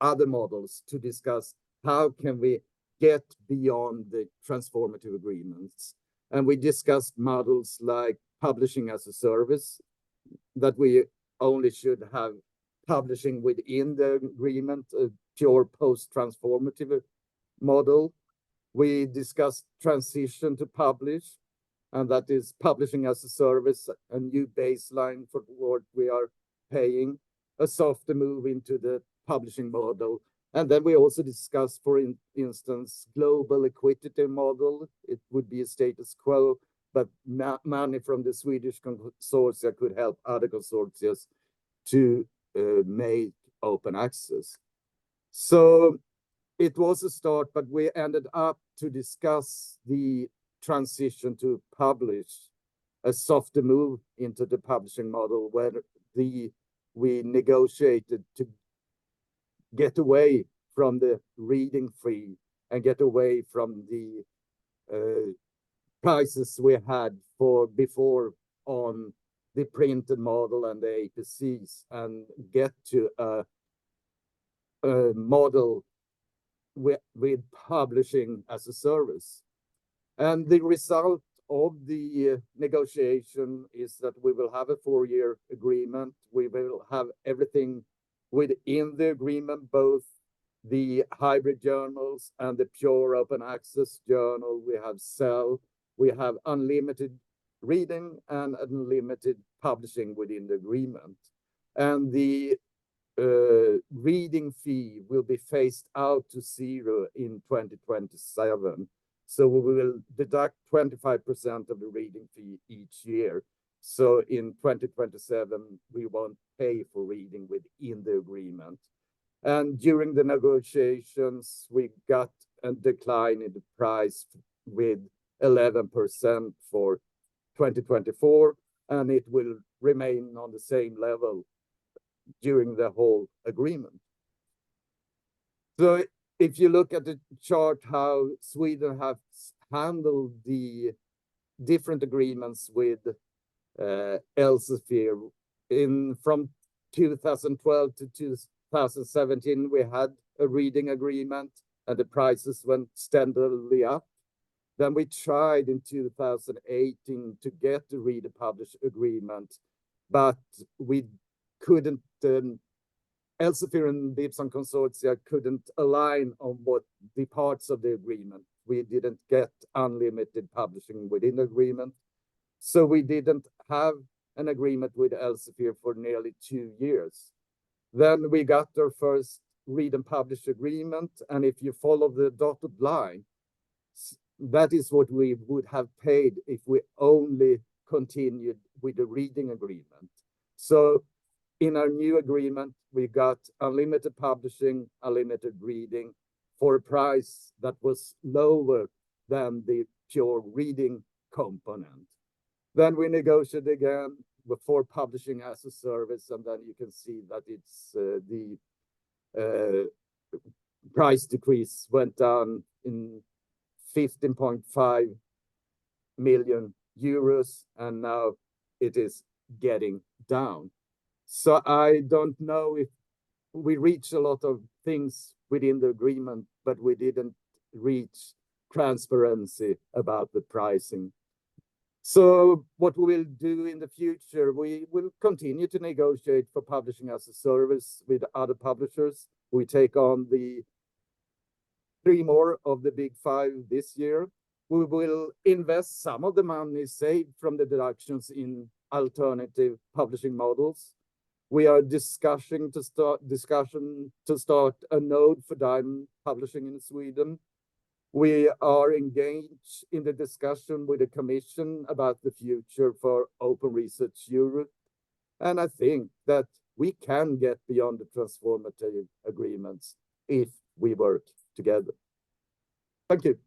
other models to discuss how can we get beyond the transformative agreements. And we discussed models like publishing as a service, that we only should have publishing within the agreement, a pure post-transformative model. We discussed transition to publish, and that is publishing as a service, a new baseline for what we are paying, a softer move into the publishing model. And then we also discussed, for instance, global equity model. It would be a status quo, but money from the Swedish consortia could help other consortia to make open access. So it was a start, but we ended up to discuss the transition to publish, a softer move into the publishing model, where we negotiated to get away from the reading fee and get away from the prices we had before on the printed model and the APCs, and get to a model with publishing as a service. And the result of the negotiation is that we will have a 4-year agreement. We will have everything within the agreement, both the hybrid journals and the pure open access journal. We have we have unlimited reading and unlimited publishing within the agreement. And the reading fee will be phased out to 0 in 2027. So we will deduct 25% of the reading fee each year. So in 2027, we won't pay for reading within the agreement. And during the negotiations, we got a decline in the price with 11% for 2024, and it will remain on the same level during the whole agreement. So if you look at the chart, how Sweden has handled the different agreements with Elsevier, from 2012 to 2017, we had a reading agreement and the prices went steadily up. Then we tried in 2018 to get the read and publish agreement, but we couldn't, Elsevier and Bibsam Consortia couldn't align on what the parts of the agreement. We didn't get unlimited publishing within the agreement. So we didn't have an agreement with Elsevier for nearly 2 years. Then we got our first read and publish agreement. And if you follow the dotted line, that is what we would have paid if we only continued with the reading agreement. So in our new agreement, we got unlimited publishing, unlimited reading for a price that was lower than the pure reading component. Then we negotiated again for publishing as a service, and then you can see that it's price decrease went down in 15.5 million euros, and now it is getting down. So I don't know if we reached a lot of things within the agreement, but we didn't reach transparency about the pricing. So what we will do in the future, we will continue to negotiate for publishing as a service with other publishers. We take on the 3 more of the big 5 this year. We will invest some of the money saved from the deductions in alternative publishing models. We are discussion to start a node for diamond publishing in Sweden. We are engaged in the discussion with the Commission about the future for Open Research Europe. And I think that we can get beyond the transformative agreements if we work together. Thank you.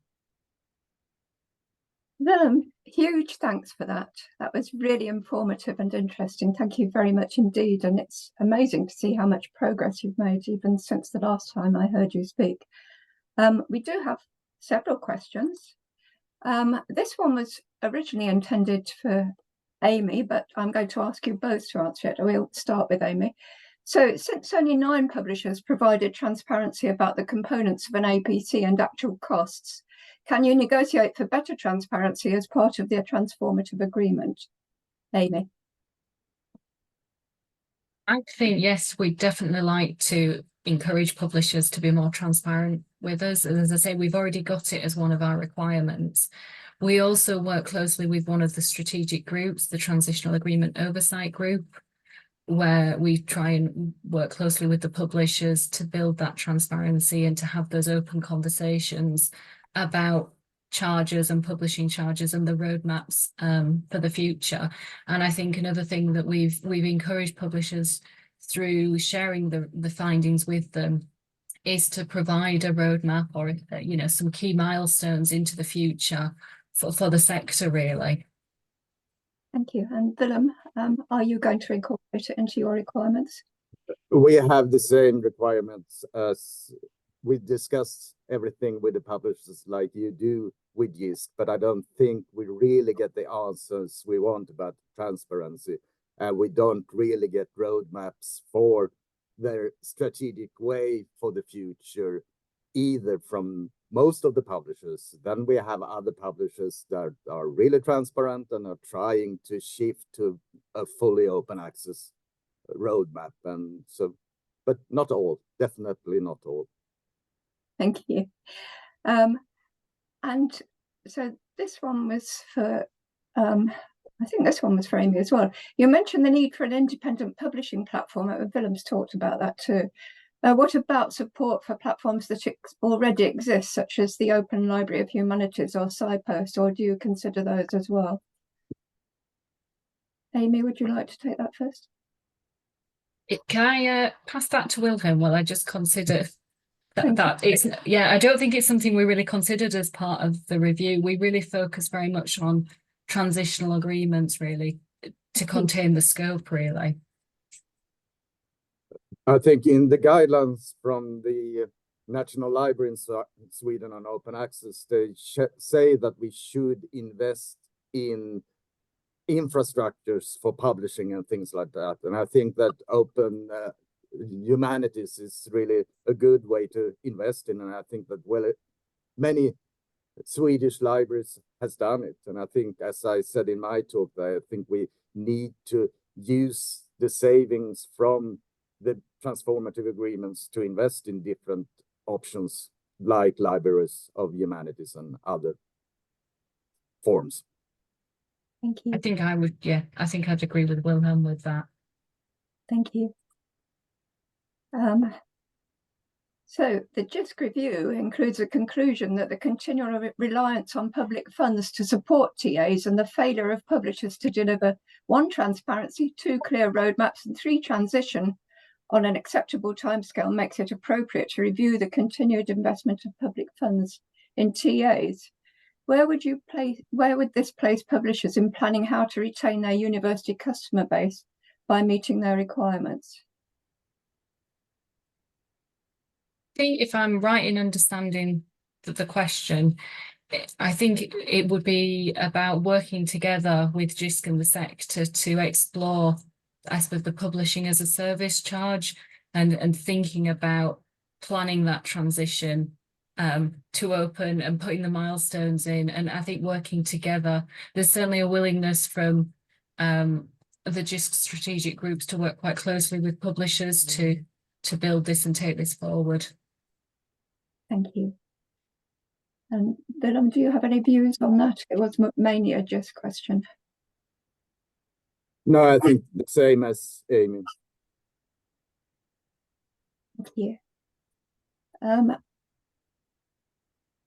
Huge thanks for that. That was really informative and interesting. Thank you very much indeed. And it's amazing to see how much progress you've made even since the last time I heard you speak. We do have several questions. This one was originally intended for Amy, but I'm going to ask you both to answer it. We'll start with Amy. So since only 9 publishers provided transparency about the components of an APC and actual costs, can you negotiate for better transparency as part of their transformative agreement? Amy? I think, yes, we'd definitely like to encourage publishers to be more transparent with us. And as I say, we've already got it as one of our requirements. We also work closely with one of the strategic groups, the Transitional Agreement Oversight Group, where we try and work closely with the publishers to build that transparency and to have those open conversations about charges and publishing charges and the roadmaps for the future. And I think another thing that we've encouraged publishers through sharing the findings with them is to provide a roadmap or some key milestones into the future for the sector, really. Thank you. And Willem, are you going to incorporate it into your requirements? We have the same requirements as we discussed everything with the publishers like you do with Jisc, but I don't think we really get the answers we want about transparency. And we don't really get roadmaps for their strategic way for the future, either from most of the publishers. Then we have other publishers that are really transparent and are trying to shift to a fully open access roadmap. And so, but not all, definitely not all. Thank you. And so this one was for, I think this one was for Amy as well. You mentioned the need for an independent publishing platform. Willem's talked about that too. What about support for platforms that already exist, such as the Open Library of Humanities or SciPost, or do you consider those as well? Amy, would you like to take that first? Can I pass that to Wilhelm while I just consider that it's, I don't think it's something we really considered as part of the review. We really focus very much on transitional agreements, really, to contain the scope, really. I think in the guidelines from the National Library in Sweden on open access, they say that we should invest in infrastructures for publishing and things like that. And I think that open humanities is really a good way to invest in. And I think that, well, many Swedish libraries has done it. And I think, as I said in my talk, I think we need to use the savings from the transformative agreements to invest in different options like libraries of humanities and other forms. Thank you. I think I would, I think I'd agree with Wilhelm with that. Thank you. So the Jisc review includes a conclusion that the continual reliance on public funds to support TAs and the failure of publishers to deliver 1, transparency, 2, clear roadmaps, and 3, transition on an acceptable timescale makes it appropriate to review the continued investment of public funds in TAs. Where would this place publishers in planning how to retain their university customer base by meeting their requirements? think if I'm right in understanding the question, I think it would be about working together with Jisc and the sector to explore, I suppose, the publishing as a service charge and thinking about planning that transition to open and putting the milestones in. And I think working together, there's certainly a willingness from the Jisc strategic groups to work quite closely with publishers to build this and take this forward. Thank you. And Willem, do you have any views on that? It was mainly a Jisc question. No, I think the same as Amy. Thank you. The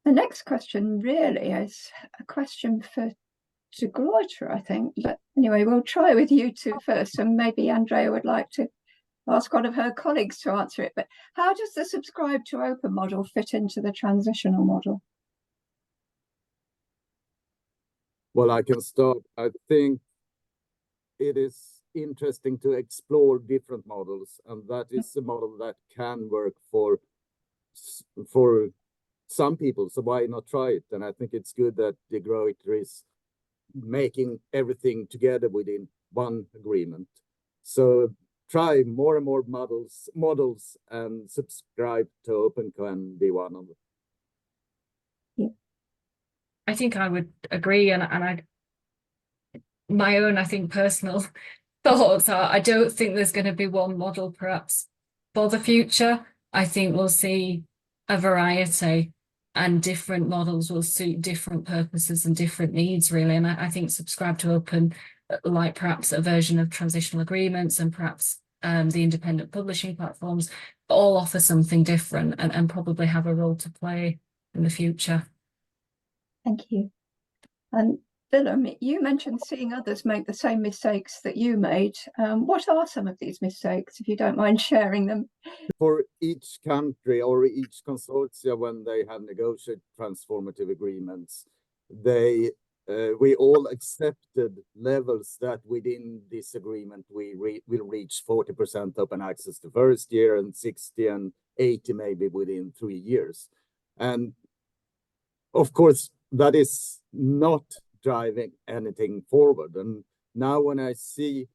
next question really is a question to Gruyter, I think. But anyway, we'll try with you two first, and maybe Andrea would like to ask one of her colleagues to answer it. But how does the subscribe to open model fit into the transitional model? Well, I can start. I think it is interesting to explore different models, and that is a model that can work for some people, so why not try it? And I think it's good that the Gruyter is making everything together within one agreement. So try more and more models, and subscribe to open can be one of them. Yeah. I think I would agree, and my own, I think, personal thoughts are, I don't think there's going to be one model perhaps for the future. I think we'll see a variety, and different models will suit different purposes and different needs, really. And I think subscribe to open, like perhaps a version of transitional agreements and perhaps the independent publishing platforms, all offer something different and probably have a role to play in the future. Thank you. And Willem, you mentioned seeing others make the same mistakes that you made. What are some of these mistakes, if you don't mind sharing them? For each country or each consortia, when they have negotiated transformative agreements, we all accepted levels that within this agreement we will reach 40% open access the first year, and 60 and 80 maybe within 3 years. And of course, that is not driving anything forward. And now when I see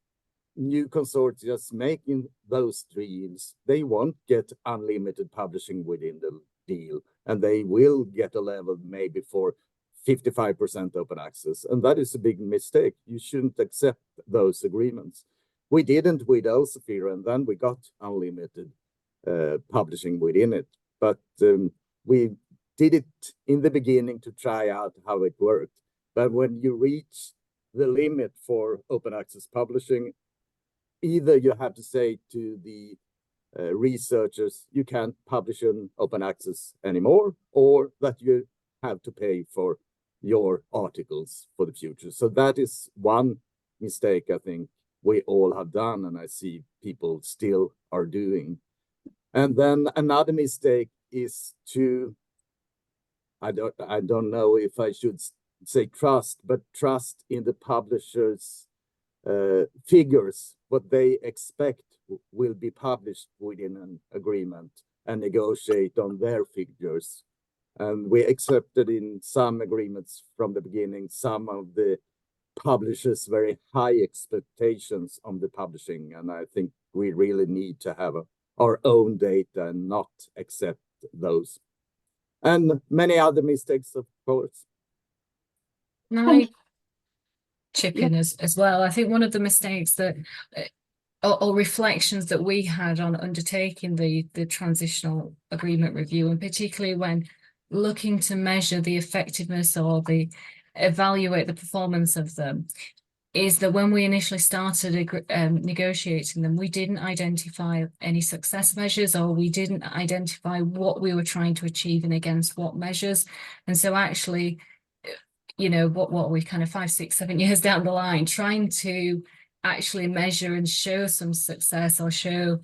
new consortia making those deals, they won't get unlimited publishing within the deal, and they will get a level maybe for 55% open access. And that is a big mistake. You shouldn't accept those agreements. We didn't with Elsevier, and then we got unlimited publishing within it. But we did it in the beginning to try out how it worked. But when you reach the limit for open access publishing, either you have to say to the researchers, you can't publish in open access anymore, or that you have to pay for your articles for the future. So that is one mistake I think we all have done, and I see people still are doing. And then another mistake is to, I don't know if I should say trust, but trust in the publishers' figures, what they expect will be published within an agreement, and negotiate on their figures. And we accepted in some agreements from the beginning some of the publishers' very high expectations on the publishing, and I think we really need to have our own data and not accept those. And many other mistakes, of course. I chip in as well. I think one of the mistakes that or reflections that we had on undertaking the transitional agreement review, and particularly when looking to measure the effectiveness or evaluate the performance of them, is that when we initially started negotiating them, we didn't identify any success measures, or we didn't identify what we were trying to achieve and against what measures. And so actually, you know, what we kind of 5, 6, 7 years down the line, trying to actually measure and show some success, or show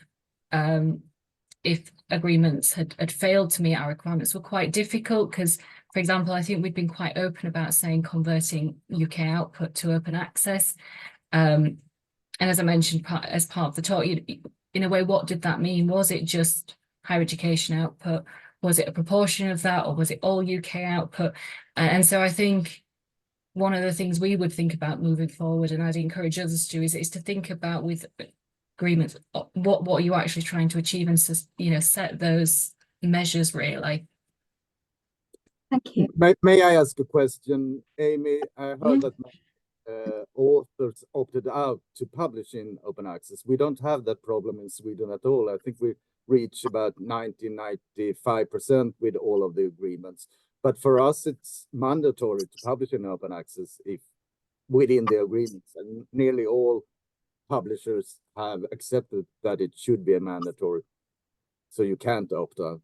if agreements had failed to meet our requirements, were quite difficult. Because, for example, I think we've been quite open about saying converting UK output to open access. And as I mentioned as part of the talk, in a way, what did that mean? Was it just higher education output? Was it a proportion of that, or was it all UK output? And so I think one of the things we would think about moving forward, and I'd encourage others to, is to think about with agreements, what are you actually trying to achieve, and set those measures really. Thank you. May I ask a question, Amy? I heard that authors opted out to publish in open access. We don't have that problem in Sweden at all. I think we reach about 90-95% with all of the agreements. But for us, it's mandatory to publish in open access if within the agreements, and nearly all publishers have accepted that it should be a mandatory. So you can't opt out.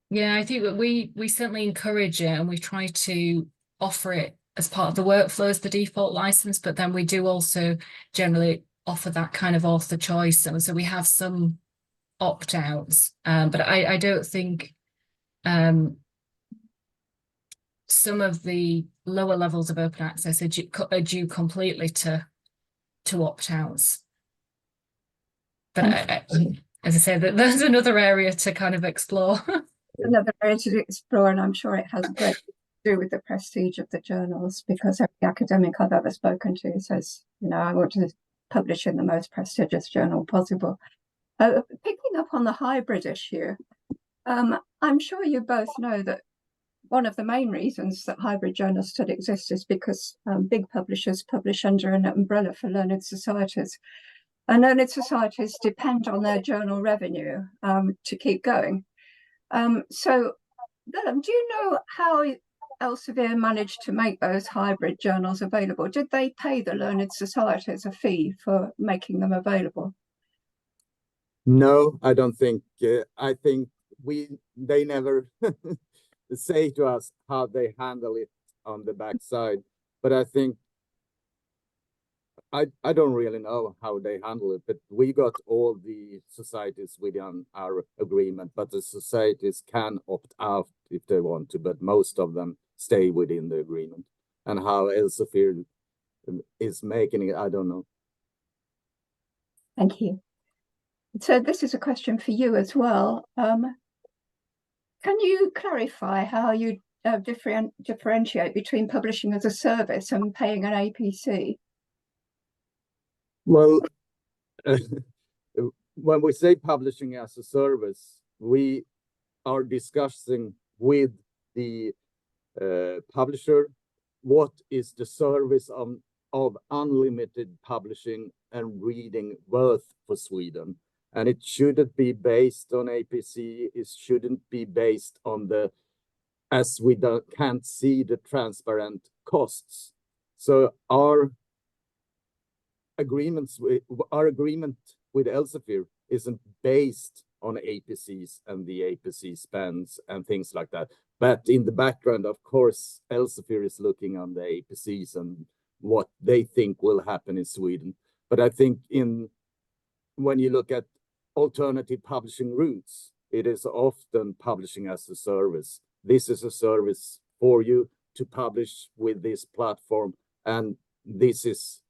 Yeah, I think that we certainly encourage it, and we try to offer it as part of the workflow as the default license, but then we do also generally offer that kind of author choice. And so we have some opt-outs, but I don't think some of the lower levels of open access are due completely to opt-outs. But as I said, there's another area to kind of explore. Another area to explore, and I'm sure it has great to do with the prestige of the journals, because every academic I've ever spoken to says, I want to publish in the most prestigious journal possible. Picking up on the hybrid issue, I'm sure you both know that one of the main reasons that hybrid journals still exist is because big publishers publish under an umbrella for learned societies. And learned societies depend on their journal revenue to keep going. So, do you know how Elsevier managed to make those hybrid journals available? Did they pay the learned societies a fee for making them available? No, I don't think. I think they never say to us how they handle it on the backside. But I think I don't really know how they handle it, but we got all the societies within our agreement, but the societies can opt out if they want to, but most of them stay within the agreement. And how Elsevier is making it, I don't know. Thank you. So this is a question for you as well. Can you clarify how you differentiate between publishing as a service and paying an APC? Well, when we say publishing as a service, we are discussing with the publisher what is the service of unlimited publishing and reading worth for Sweden. And it shouldn't be based on APC. It shouldn't be based on as we can't see the transparent costs. So our agreement with Elsevier isn't based on APCs and the APC spends and things like that. But in the background, of course, Elsevier is looking on the APCs and what they think will happen in Sweden. But I think when you look at alternative publishing routes, it is often publishing as a service. This is a service for you to publish with this platform, and this is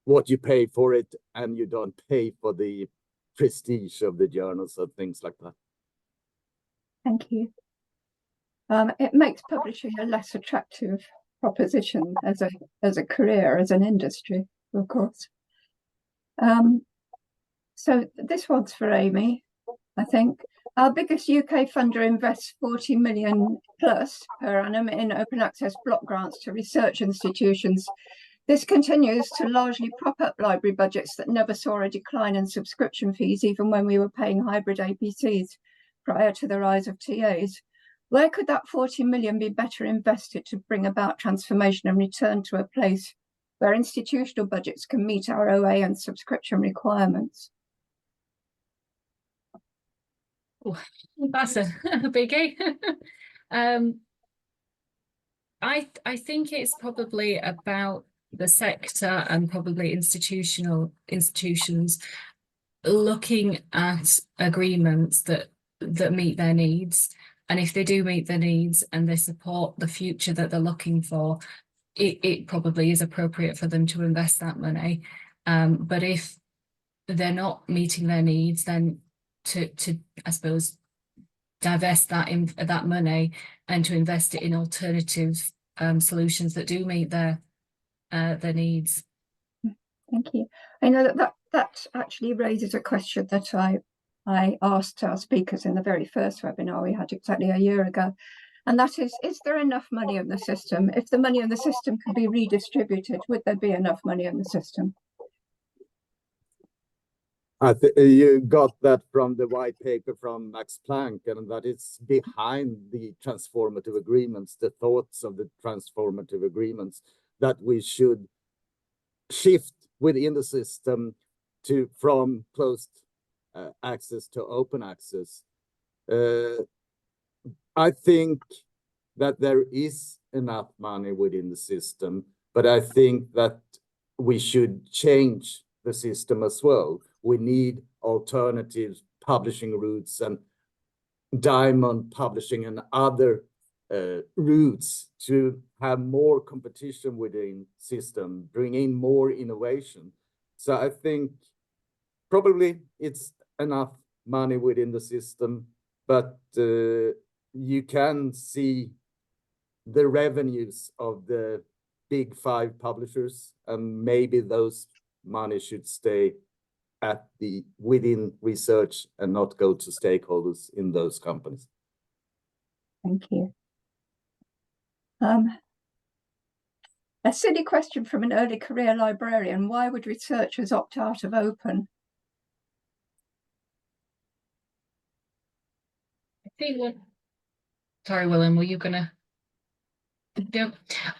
what you pay for it, and you don't pay for the prestige of the journals and things like that. Thank you. It makes publishing a less attractive proposition as a career, as an industry, of course. So this one's for Amy, I think. Our biggest UK funder invests 40 million plus per annum in open access block grants to research institutions. This continues to largely prop up library budgets that never saw a decline in subscription fees, even when we were paying hybrid APCs prior to the rise of TAs. Where could that 40 million be better invested to bring about transformation and return to a place where institutional budgets can meet our OA and subscription requirements? Oh, that's a biggie. I think it's probably about the sector and probably institutions looking at agreements that meet their needs, and if they do meet their needs and they support the future that they're looking for, it probably is appropriate for them to invest that money. But if they're not meeting their needs, then to I suppose divest that money and to invest it in alternative solutions that do meet their needs. Thank you. I know that actually raises a question that I asked our speakers in the very first webinar we had exactly a year ago, and that is there enough money in the system? If the money in the system can be redistributed, would there be enough money in the system? You got that from the white paper from Max Planck, and that is behind the transformative agreements, the thoughts of the transformative agreements, that we should shift within the system from closed access to open access. I think that there is enough money within the system, but I think that we should change the system as well. We need alternative publishing routes and diamond publishing and other routes to have more competition within system, bring in more innovation. So I think probably it's enough money within the system, but you can see the revenues of the big 5 publishers, and maybe those money should stay within research and not go to stakeholders in those companies. Thank you. A silly question from an early career librarian: why would researchers opt out of open? I think sorry, Willem, were you gonna? Yeah.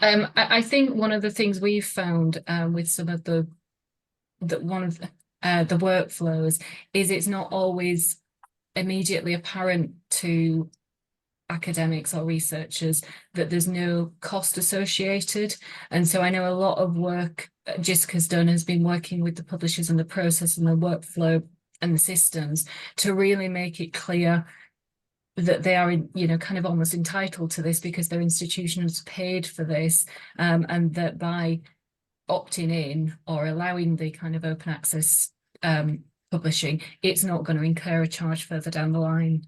I think one of the things we've found with some of the workflows is it's not always immediately apparent to academics or researchers that there's no cost associated. And so I know a lot of work Jisc has done has been working with the publishers and the process and the workflow and the systems to really make it clear that they are, kind of almost entitled to this because their institution has paid for this, and that by opting in or allowing the kind of open access publishing, it's not going to incur a charge further down the line.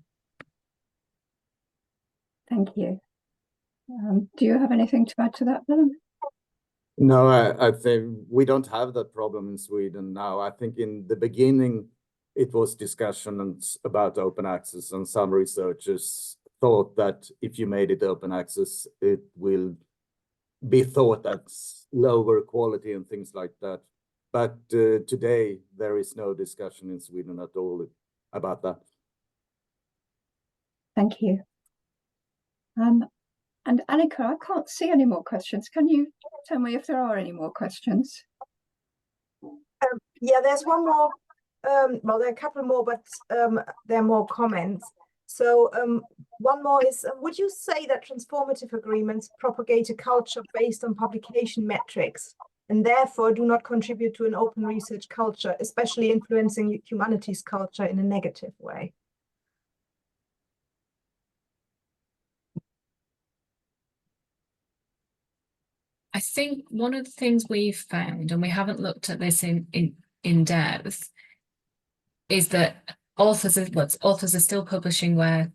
Thank you. Do you have anything to add to that, Willem? No, I think we don't have that problem in Sweden now. I think in the beginning, it was discussions about open access, and some researchers thought that if you made it open access, it will be thought as lower quality and things like that. But today, there is no discussion in Sweden at all about that. Thank you. And Annika, I can't see any more questions. Can you tell me if there are any more questions? Yeah, there's one more. Well, there are a couple more, but there are more comments. So one more is, would you say that transformative agreements propagate a culture based on publication metrics and therefore do not contribute to an open research culture, especially influencing humanities culture in a negative way? I think one of the things we've found, and we haven't looked at this in depth, is that authors are still publishing where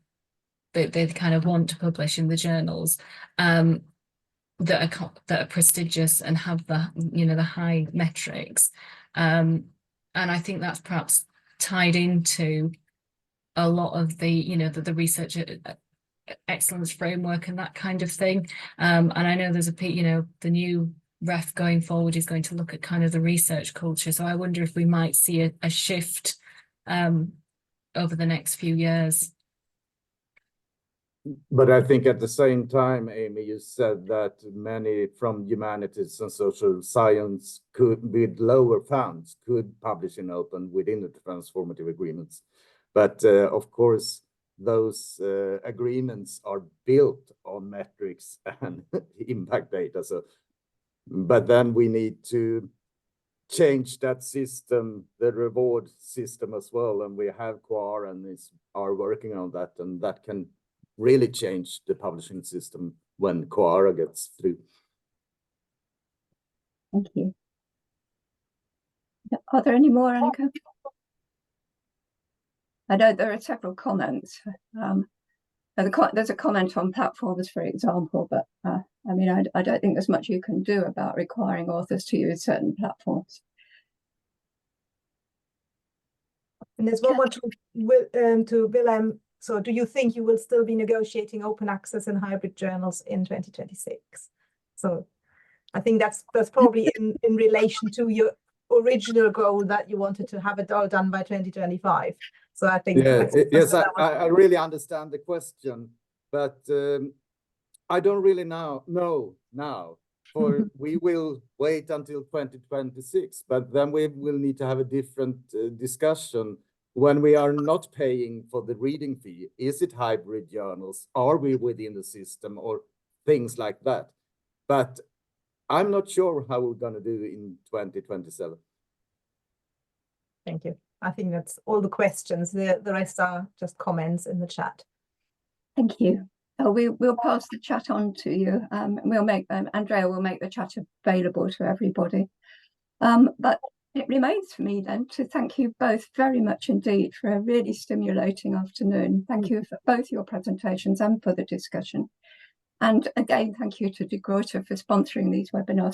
they kind of want to publish in the journals that are prestigious and have the high metrics, and I think that's perhaps tied into a lot of the research excellence framework and that kind of thing, and I know there's the new ref going forward is going to look at kind of the research culture, so I wonder if we might see a shift over the next few years. But I think at the same time, Amy, you said that many from humanities and social science with lower funds could publish in open within the transformative agreements. But of course, those agreements are built on metrics and impact data. So, but then we need to change that system, the reward system as well. And we have Quar and are working on that, and that can really change the publishing system when Quara gets through. Thank you. Are there any more, Annika? I know there are several comments. There's a comment on platforms, for example, but I mean, I don't think there's much you can do about requiring authors to use certain platforms. And there's one more to Willem. So do you think you will still be negotiating open access and hybrid journals in 2026? So I think that's probably in relation to your original goal that you wanted to have it all done by 2025. So I think yes, I really understand the question, but I don't really know now. For we will wait until 2026, but then we will need to have a different discussion when we are not paying for the reading fee. Is it hybrid journals? Are we within the system or things like that? But I'm not sure how we're going to do in 2027. Thank you. I think that's all the questions. The rest are just comments in the chat. Thank you. We'll pass the chat on to you. We'll make Andrea will make the chat available to everybody. But it remains for me then to thank you both very much indeed for a really stimulating afternoon. Thank you for both your presentations and for the discussion. And again, thank you to De Gruyter for sponsoring these webinars.